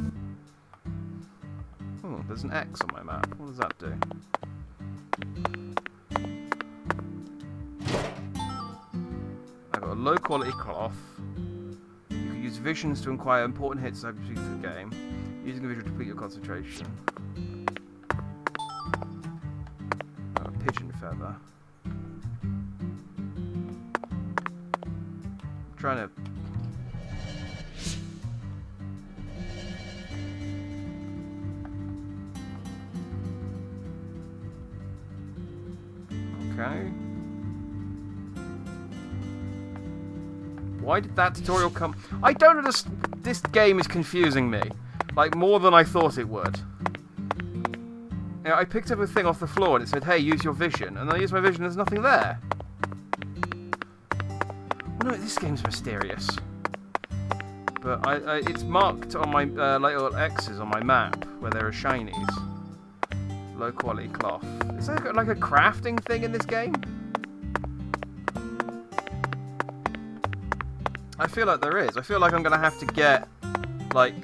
Oh, there's an X on my map. What does that do? I've got a low quality cloth. You can use visions to acquire important hits as you complete the game. Using a visual to complete your concentration. Oh, a pigeon feather. I'm trying to... Okay. Why did that tutorial come... I don't understand... This game is confusing me. Like, more than I thought it would. You know, I picked up a thing off the floor and it said, hey, use your vision. And then I used my vision and there's nothing there. Well, no, this game's mysterious. But it's marked on my little X's on my map where there are shinies. Low quality cloth. Is there like a crafting thing in this game? I feel like there is. I feel like I'm going to have to get, like...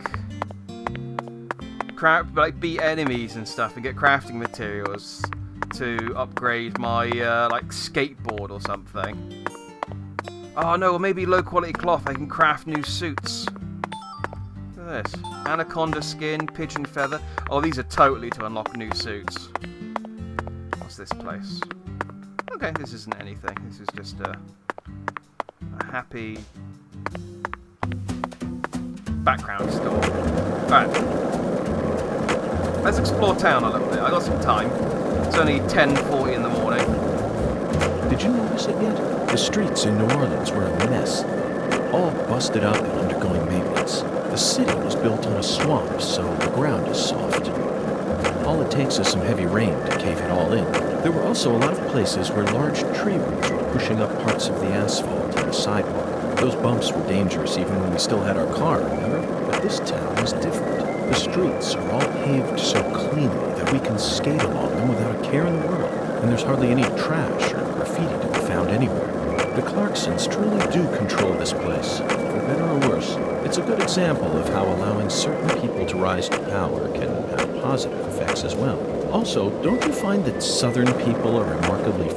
beat enemies and stuff and get crafting materials to upgrade my like skateboard or something. Oh no, or maybe low quality cloth. I can craft new suits. Look at this: anaconda skin, pigeon feather. Oh, these are totally to unlock new suits. What's this place? Okay, this isn't anything. This is just a happy background store. Alright. Let's explore town a little bit. I got some time. It's only 10:40 in the morning. Did you notice it yet? The streets in New Orleans were a mess. All busted up and undergoing maintenance. The city was built on a swamp, so the ground is soft. All it takes is some heavy rain to cave it all in. There were also a lot of places where large tree roots were pushing up parts of the asphalt and the sidewalk. Those bumps were dangerous even when we still had our car, remember? But this town was different. The streets are all paved so cleanly that we can skate along them without a care in the world, and there's hardly any trash or graffiti to be found anywhere. The Clarksons truly do control this place, for better or worse. It's a good example of how allowing certain people to rise to power can have positive effects as well. Also, don't you find that Southern people are remarkably...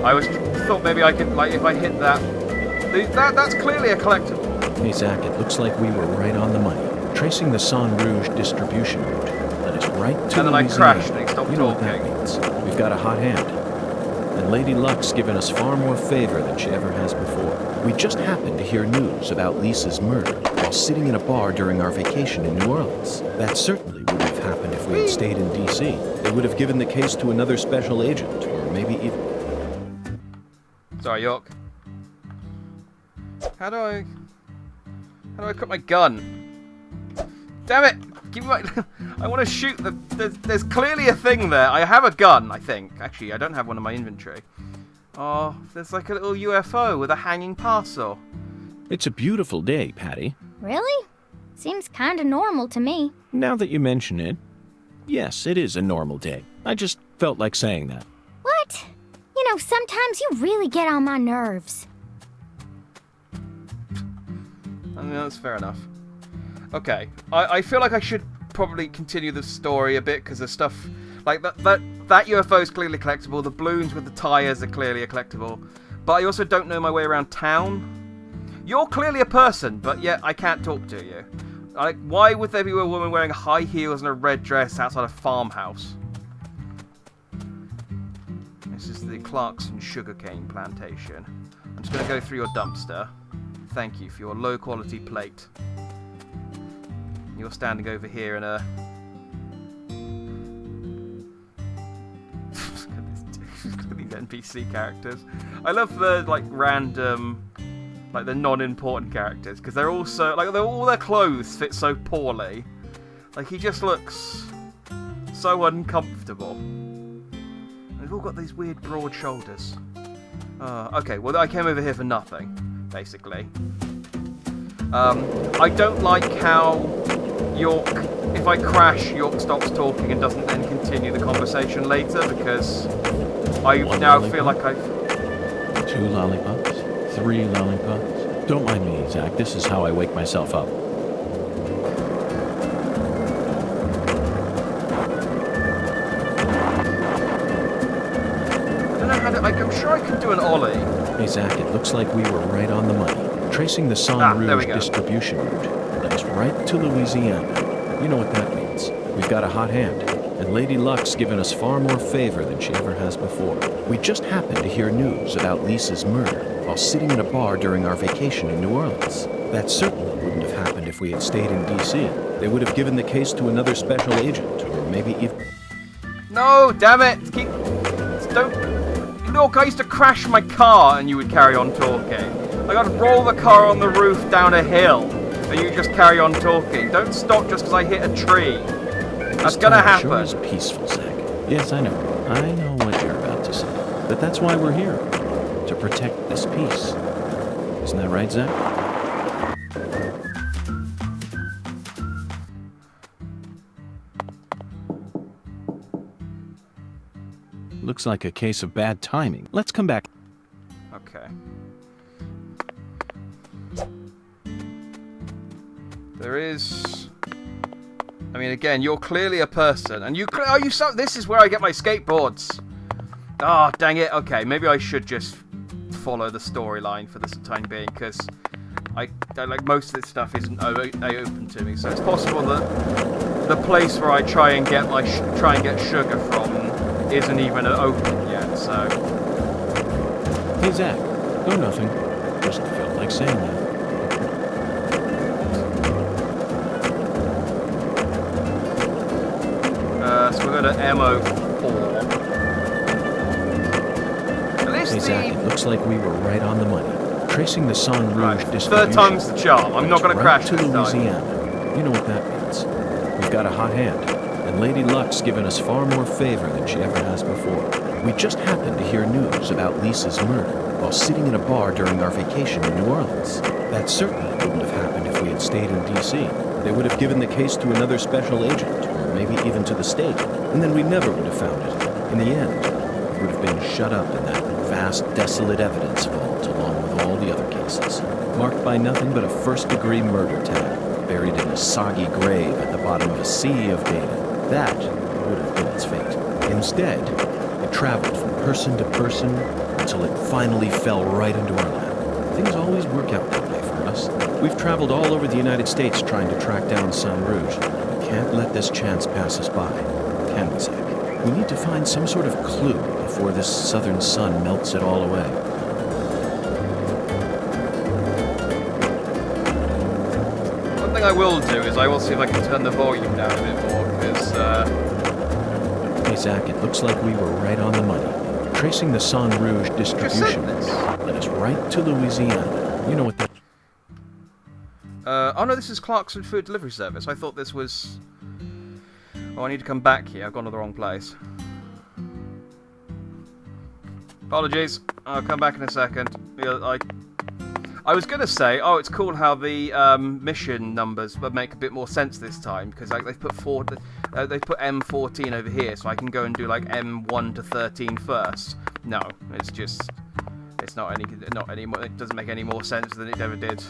I thought maybe I could, like, if I hit that... That's clearly a collectible. Hey, Zach, it looks like we were right on the money. Tracing the Son Rouge distribution route led us right to and then I crashed and he stopped you know talking. What that means. We've got a hot hand. And Lady Luck's given us far more favor than she ever has before. We just happened to hear news about Lisa's murder while sitting in a bar during our vacation in New Orleans. That certainly wouldn't have happened if we had stayed in D.C. They would have given the case to another special agent, or maybe even... Sorry, York. How do I equip my gun? Damn it! Give me my... I want to shoot the... There's clearly a thing there. I have a gun, I think. Actually, I don't have one in my inventory. Oh, there's like a little UFO with a hanging parcel. It's a beautiful day, Patti. Really? Seems kinda normal to me. Now that you mention it, yes, it is a normal day. I just felt like saying that. What? You know, sometimes you really get on my nerves. I mean, that's fair enough. Okay, I feel like I should probably continue the story a bit, because the stuff... Like, that UFO is clearly collectible, the balloons with the tyres are clearly a collectible, but I also don't know my way around town. You're clearly a person, but yet I can't talk to you. Like, why would there be a woman wearing high heels and a red dress outside a farmhouse? This is the Clarkson sugarcane plantation. I'm just going to go through your dumpster. Thank you for your low-quality plate. You're standing over here in a... Look at these NPC characters. I love the, like, random... like, the non-important characters, because they're also... like, all their clothes fit so poorly. Like, he just looks... so uncomfortable. They've all got these weird broad shoulders. Okay, well I came over here for nothing, basically. I don't like how York, if I crash, York stops talking and doesn't then continue the conversation later, because I One now lollipop? feel like I've... 2 lollipops? 3 lollipops? Don't mind me, Zach. This is how I wake myself up. I'm sure I can do an ollie. Hey, Zach, it looks like we were right on the money. Tracing the San there we Rouge go. distribution route led us right to Louisiana. You know what that means. We've got a hot hand, and Lady Luck's given us far more favor than she ever has before. We just happened to hear news about Lisa's murder while sitting in a bar during our vacation in New Orleans. That certainly wouldn't have happened if we had stayed in D.C. They would have given the case to another special agent, or maybe even... No, damn it! Don't... Look, I used to crash my car and you would carry on talking. I got to roll the car on the roof down a hill and you just carry on talking. Don't stop just because I hit a tree. That's gonna happen. Sure is peaceful, Zach. Yes, I know. I know what you're about to say. But that's why we're here. To protect this peace. Isn't that right, Zach? Looks like a case of bad timing. Let's come back. Okay. There is... I mean, again, you're clearly a person, and you... this is where I get my skateboards! Ah, dang it. Okay, maybe I should just follow the storyline for this time being, because I like most of this stuff isn't open to me, so it's possible that the place where I try and get sugar from isn't even open yet, so... Hey, Zach. No, nothing. Just felt like saying that. So we're going to MO4. At least Hey, Zach, it looks like we were right on the money. Tracing the San Rouge distribution. Third time's the charm. I'm not going to crash to this time. Louisiana. You know what that means. We've got a hot hand, and Lady Luck's given us far more favor than she ever has before. We just happened to hear news about Lisa's murder while sitting in a bar during our vacation in New Orleans. That certainly wouldn't have happened if we had stayed in D.C. They would have given the case to another special agent, or maybe even to the state, and then we never would have found it. In the end, it would have been shut up in that vast, desolate evidence vault along with all the other cases, marked by nothing but a first-degree murder tag, buried in a soggy grave at the bottom of a sea of data. That would have been its fate. Instead, it traveled from person to person until it finally fell right into our lap. Things always work out that way for us. We've traveled all over the United States trying to track down San Rouge. We can't let this chance pass us by, can we, Zach? We need to find some sort of clue before this southern sun melts it all away. One thing I will do is I will see if I can turn the volume down a bit more, because, Hey, Zach, it looks like we were right on the money. Tracing the San Rouge distribution this. led us right to Louisiana. You know what that... oh no, this is Clarkson Food Delivery Service. I thought this was... Oh, I need to come back here. I've gone to the wrong place. Apologies. I'll come back in a second. Yeah, I was going to say, oh, it's cool how the mission numbers make a bit more sense this time, because like they've put M14 over here, so I can go and do like M1 to 13 first. No, it's just, it's not any more. It doesn't make any more sense than it ever did.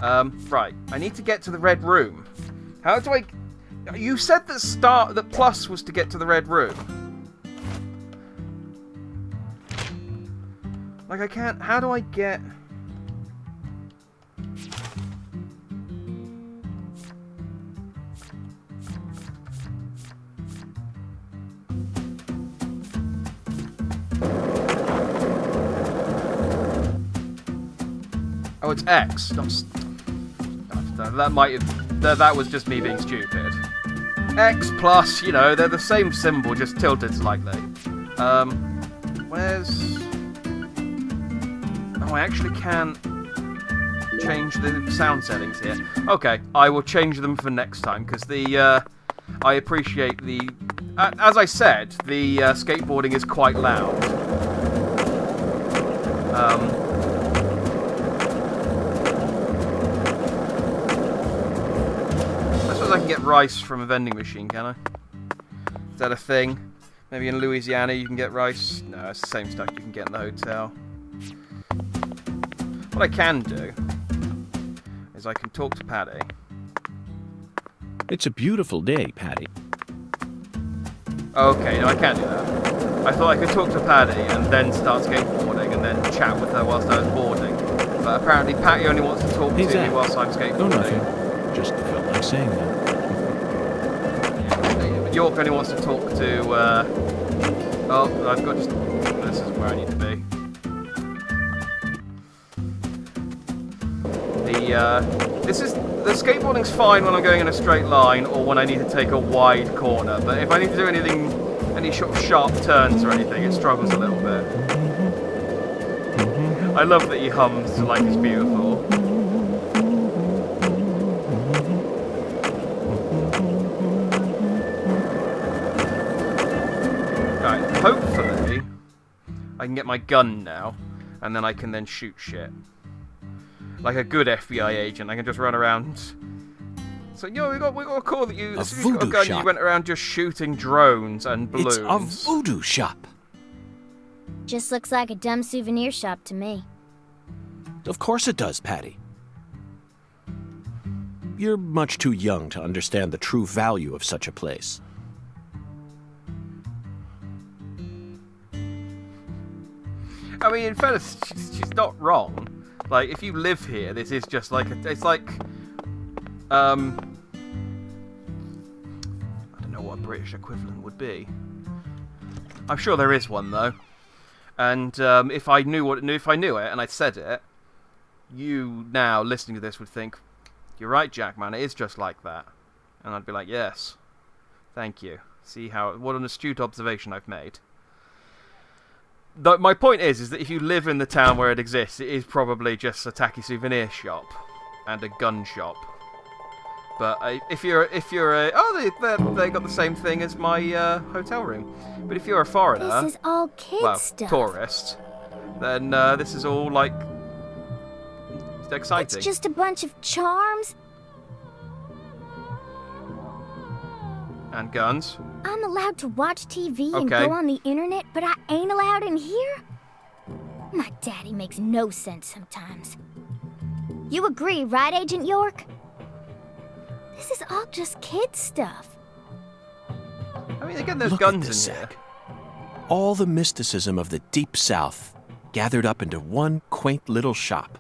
Right, I need to get to the red room. How do I? You said that plus was to get to the red room. Like I can't. How do I get? Oh, it's X. Not that was just me being stupid. X plus, you know, they're the same symbol, just tilted slightly. Where's... Oh, I actually can change the sound settings here. Okay, I will change them for next time, because I appreciate the... as I said, the skateboarding is quite loud. I suppose I can get rice from a vending machine, can I? Is that a thing? Maybe in Louisiana you can get rice? No, it's the same stuff you can get in the hotel. What I can do is I can talk to Patti. It's a beautiful day, Patti. Okay, no, I can't do that. I thought I could talk to Patti and then start skateboarding and then chat with her whilst I was boarding. But apparently Patti only wants to talk to me whilst I'm skateboarding. No, nothing. Just felt like saying that. But York only wants to talk to, oh, I've got just... This is where I need to be. The skateboarding's fine when I'm going in a straight line or when I need to take a wide corner, but if I need to do any sort of sharp turns or anything, it struggles a little bit. I love that he hums to Life is Beautiful. Alright, hopefully I can get my gun now, and then I can then shoot shit. Like a good FBI agent, I can just run around. So, yo, we got a call that you, as soon as you got a gun, you went around just shooting drones and balloons. It's a voodoo shop. Just looks like a dumb souvenir shop to me. Of course it does, Patti. You're much too young to understand the true value of such a place. I mean, in fairness, she's not wrong. Like, if you live here, this is just like it's like, I don't know what a British equivalent would be. I'm sure there is one though. And if I knew it and I said it, you now listening to this would think, "You're right, Jack, man. It is just like that." And I'd be like, "Yes, thank you. See what an astute observation I've made." My point is that if you live in the town where it exists, it is probably just a tacky souvenir shop and a gun shop. But if you're they got the same thing as my hotel room. But if you're a foreigner, This is all kid stuff. tourist, then this is all like exciting. It's just a bunch of charms. And guns. I'm allowed to watch TV and Okay. go on the internet, but I ain't allowed in here? My daddy makes no sense sometimes. You agree, right, Agent York? This is all just kid stuff. I mean, again, there's Look guns at this, in here. Zach. All the mysticism of the Deep South gathered up into one quaint little shop.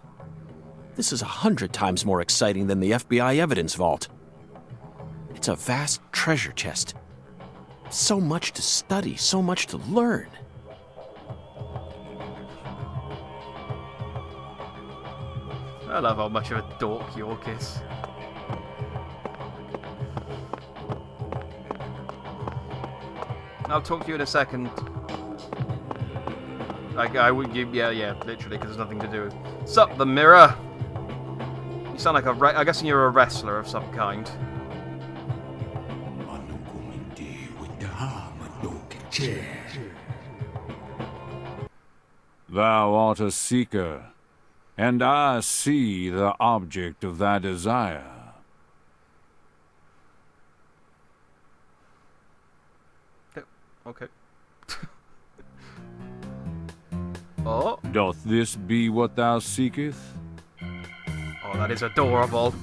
This is 100 times more exciting than the FBI evidence vault. It's a vast treasure chest. So much to study, so much to learn. I love how much of a dork York is. I'll talk to you in a second. Yeah, literally, because there's nothing to do. Sup, the mirror? You sound like I guess you're a wrestler of some kind. Thou art a seeker, and I see the object of thy desire. Okay. Oh. Doth this be what thou seekest? Oh, that is adorable.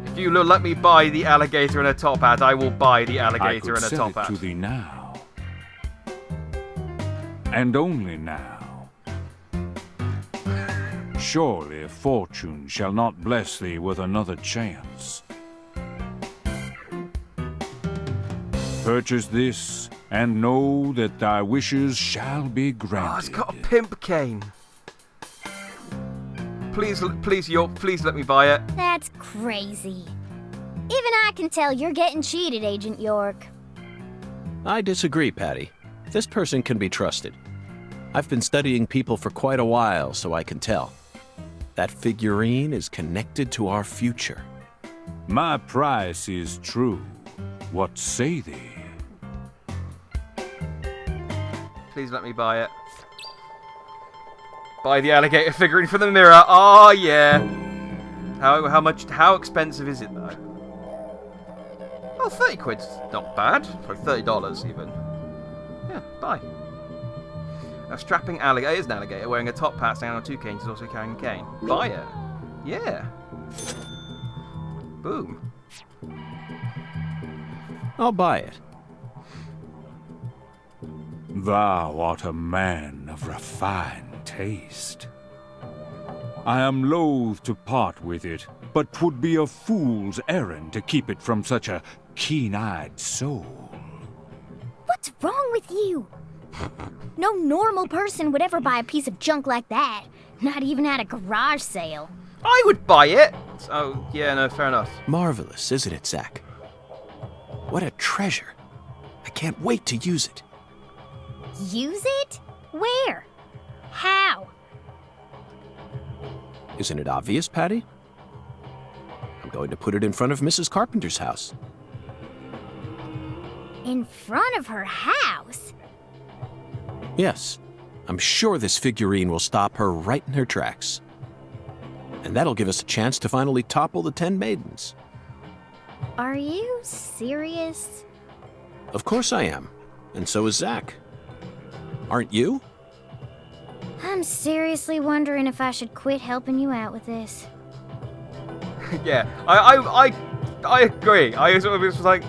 If you let me buy the alligator in a top hat, I will buy the alligator in a top I hat. could sell it to thee now. And only now. Surely fortune shall not bless thee with another chance. Purchase this, and know that thy wishes shall be granted. Oh, it's got a pimp cane. Please, York, please let me buy it. That's crazy. Even I can tell you're getting cheated, Agent York. I disagree, Patti. This person can be trusted. I've been studying people for quite a while, so I can tell. That figurine is connected to our future. My price is true. What say thee? Please let me buy it. Buy the alligator figurine from the mirror. Oh yeah. How expensive is it though? Oh, 30 quid's not bad. For $30 even. Yeah, buy. A strapping alligator. It is an alligator wearing a top hat, standing on two canes, is also carrying a cane. Buy it. Yeah. Boom. I'll buy it. Thou art a man of refined taste. I am loath to part with it, but 'twould be a fool's errand to keep it from such a keen-eyed soul. What's wrong with you? No normal person would ever buy a piece of junk like that. Not even at a garage sale. I would buy it. Oh, yeah, no, fair enough. Marvelous, isn't it, Zach? What a treasure. I can't wait to use it. Use it? Where? How? Isn't it obvious, Patti? I'm going to put it in front of Mrs. Carpenter's house. In front of her house? Yes, I'm sure this figurine will stop her right in her tracks. And that'll give us a chance to finally topple the 10 maidens. Are you serious? Of course I am, and so is Zach. Aren't you? I'm seriously wondering if I should quit helping you out with this. Yeah, I agree. I sort of was like,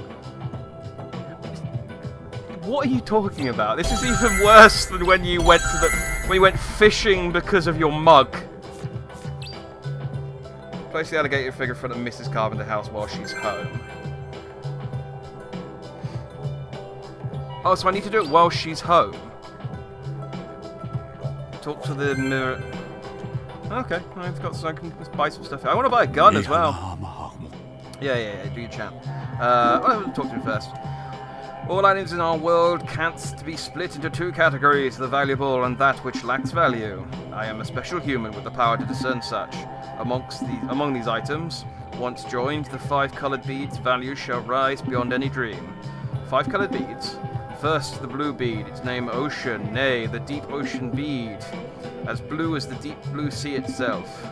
what are you talking about? This is even worse than when you went fishing because of your mug. Place the alligator figure in front of Mrs. Carpenter's house while she's home. Oh, so I need to do it while she's home. Talk to the mirror. Okay, I've got so I can just buy some stuff. I want to buy a gun as well. Yeah, do your chant. I'll talk to him first. All items in our world can't be split into two categories, the valuable and that which lacks value. I am a special human with the power to discern such. Among these items, once joined, the 5 coloured beads' value shall rise beyond any dream. 5 coloured beads. First, the blue bead, its name ocean, nay, the deep ocean bead, as blue as the deep blue sea itself.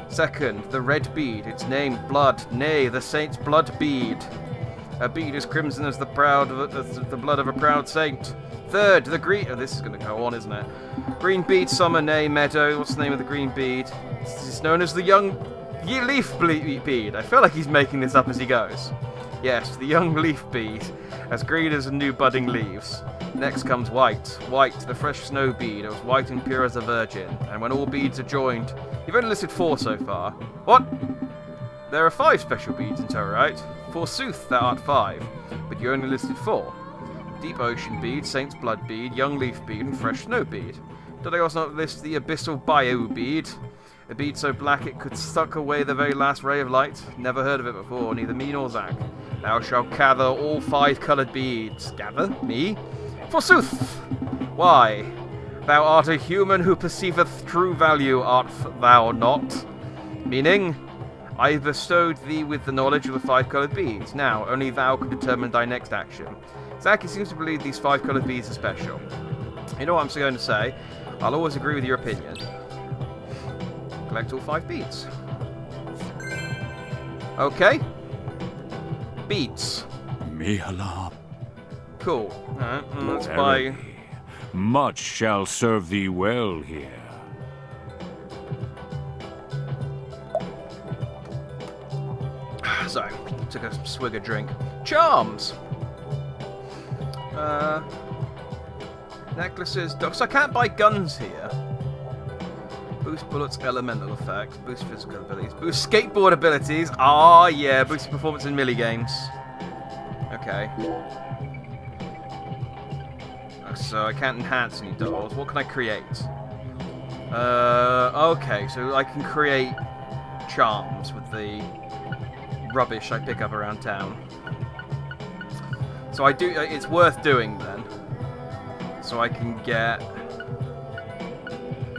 Second, the red bead, its name blood, nay, the saint's blood bead. A bead as crimson as the blood of a proud saint. Third, the green... Oh, this is going to go on, isn't it? Green bead, summer, nay, meadow. What's the name of the green bead? It's known as the young leaf bead. I feel like he's making this up as he goes. Yes, the young leaf bead, as green as new budding leaves. Next comes white. White, the fresh snow bead, as white and pure as a virgin. And when all beads are joined... You've only listed 4 so far. What? There are 5 special beads in total, right? Forsooth, thou art 5, but you only listed 4. Deep ocean bead, saint's blood bead, young leaf bead, and fresh snow bead. Did I also not list the abyssal bio bead? A bead so black it could suck away the very last ray of light? Never heard of it before, neither me nor Zach. Thou shalt gather all 5 coloured beads. Gather? Me? Forsooth! Why? Thou art a human who perceiveth true value, art thou not? Meaning? I have bestowed thee with the knowledge of the 5 coloured beads. Now, only thou can determine thy next action. Zach, he seems to believe these 5 coloured beads are special. You know what I'm going to say? I'll always agree with your opinion. Collect all 5 beads. Okay. Beads. Mihala. Cool. Alright, let's buy... Much shall serve thee well here. Sorry, took a swig of drink. Charms! Necklaces, so I can't buy guns here. Boost bullets, elemental effects, boost physical abilities, boost skateboard abilities. Ah, yeah, boost performance in melee games. Okay. so I can't enhance any dolls. What can I create? Okay, so I can create charms with the rubbish I pick up around town. So I do. It's worth doing then. So I can get.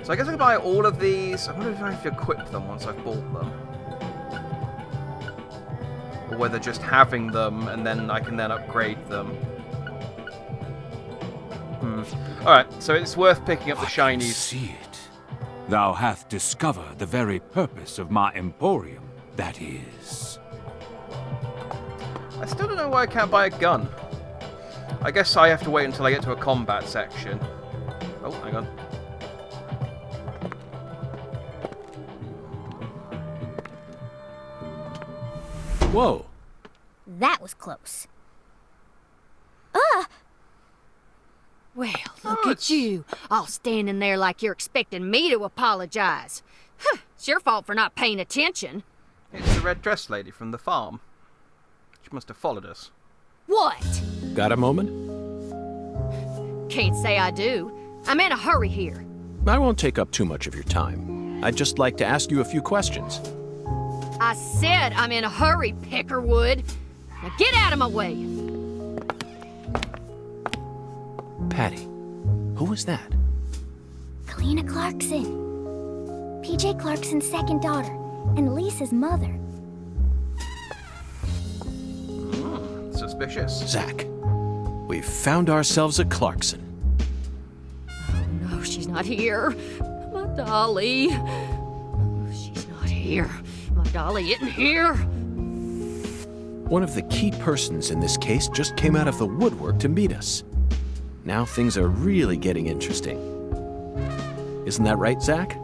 So I guess I can buy all of these. I wonder if I have to equip them once I've bought them, or whether just having them and then I can then upgrade them. Alright, so it's worth picking up the shinies. See it. Thou hath discovered the very purpose of my emporium, that is. I still don't know why I can't buy a gun. I guess I have to wait until I get to a combat section. Oh, hang on. Whoa. That was close. Well, look Oh, at it's- you, all standing there like you're expecting me to apologize. Huh, it's your fault for not paying attention. It's the red dress lady from the farm. She must have followed us. What? Got a moment? Can't say I do. I'm in a hurry here. I won't take up too much of your time. I'd just like to ask you a few questions. I said I'm in a hurry, Peckerwood. Now get out of my way. Patti, who was that? Kalina Clarkson. PJ Clarkson's second daughter, and Lisa's mother. Suspicious. Zach. We've found ourselves a Clarkson. No, she's not here. My dolly. She's not here. My dolly isn't here. One of the key persons in this case just came out of the woodwork to meet us. Now things are really getting interesting. Isn't that right, Zach?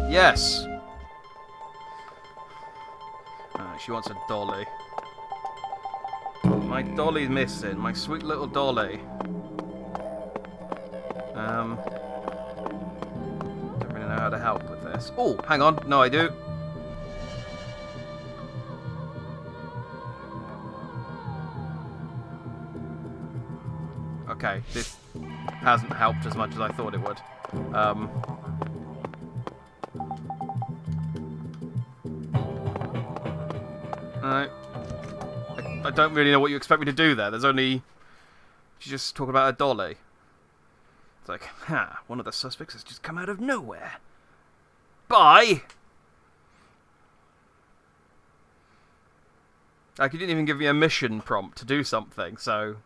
Yes. She wants a dolly. My dolly's missing. My sweet little dolly. Don't really know how to help with this. Oh, hang on. No, I do. Okay, this hasn't helped as much as I thought it would. I don't really know what you expect me to do there. There's only... She's just talking about a dolly. It's like, one of the suspects has just come out of nowhere. Bye! Like, you didn't even give me a mission prompt to do something, so...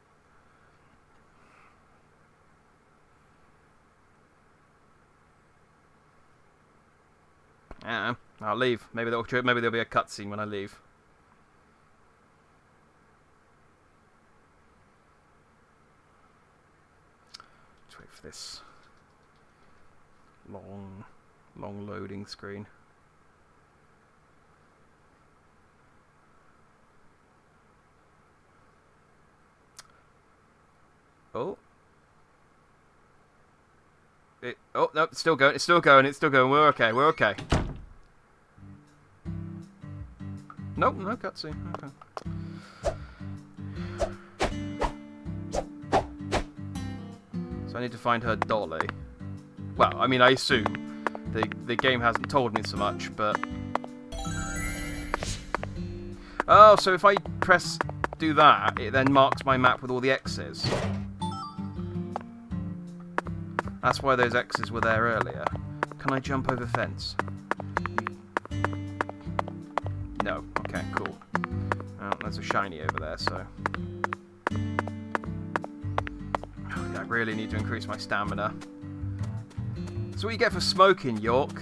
Yeah, I'll leave. Maybe there'll be a cutscene when I leave. Just wait for this long loading screen. Oh. Oh, no, it's still going, We're okay, Nope, no cutscene. Okay. So I need to find her dolly. Well, I mean, I assume. The game hasn't told me so much, but... Oh, so if I do that, it then marks my map with all the X's. That's why those X's were there earlier. Can I jump over fence? No. Okay, cool. Oh, there's a shiny over there, so... Oh, yeah, I really need to increase my stamina. That's what you get for smoking, York.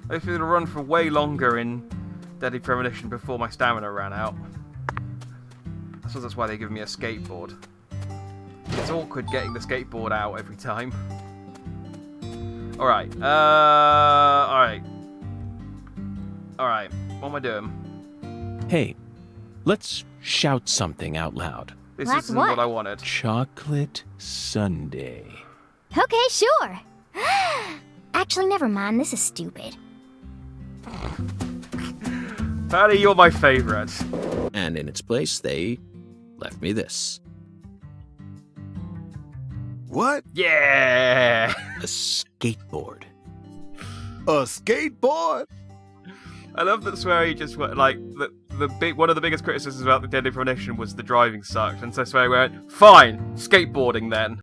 I was going to run for way longer in Deadly Premonition before my stamina ran out. I suppose that's why they give me a skateboard. It's awkward getting the skateboard out every time. Alright. Alright. What am I doing? Hey, let's shout something out loud. This Like isn't what? what I wanted. Chocolate Sundae. Okay, sure. Actually, never mind. This is stupid. Patti, you're my favourite. And in its place, they left me this. What? Yeah! A skateboard. A skateboard? I love that Swery just went, like, one of the biggest criticisms about the Deadly Premonition was the driving sucked, and so Swery went, fine, skateboarding then.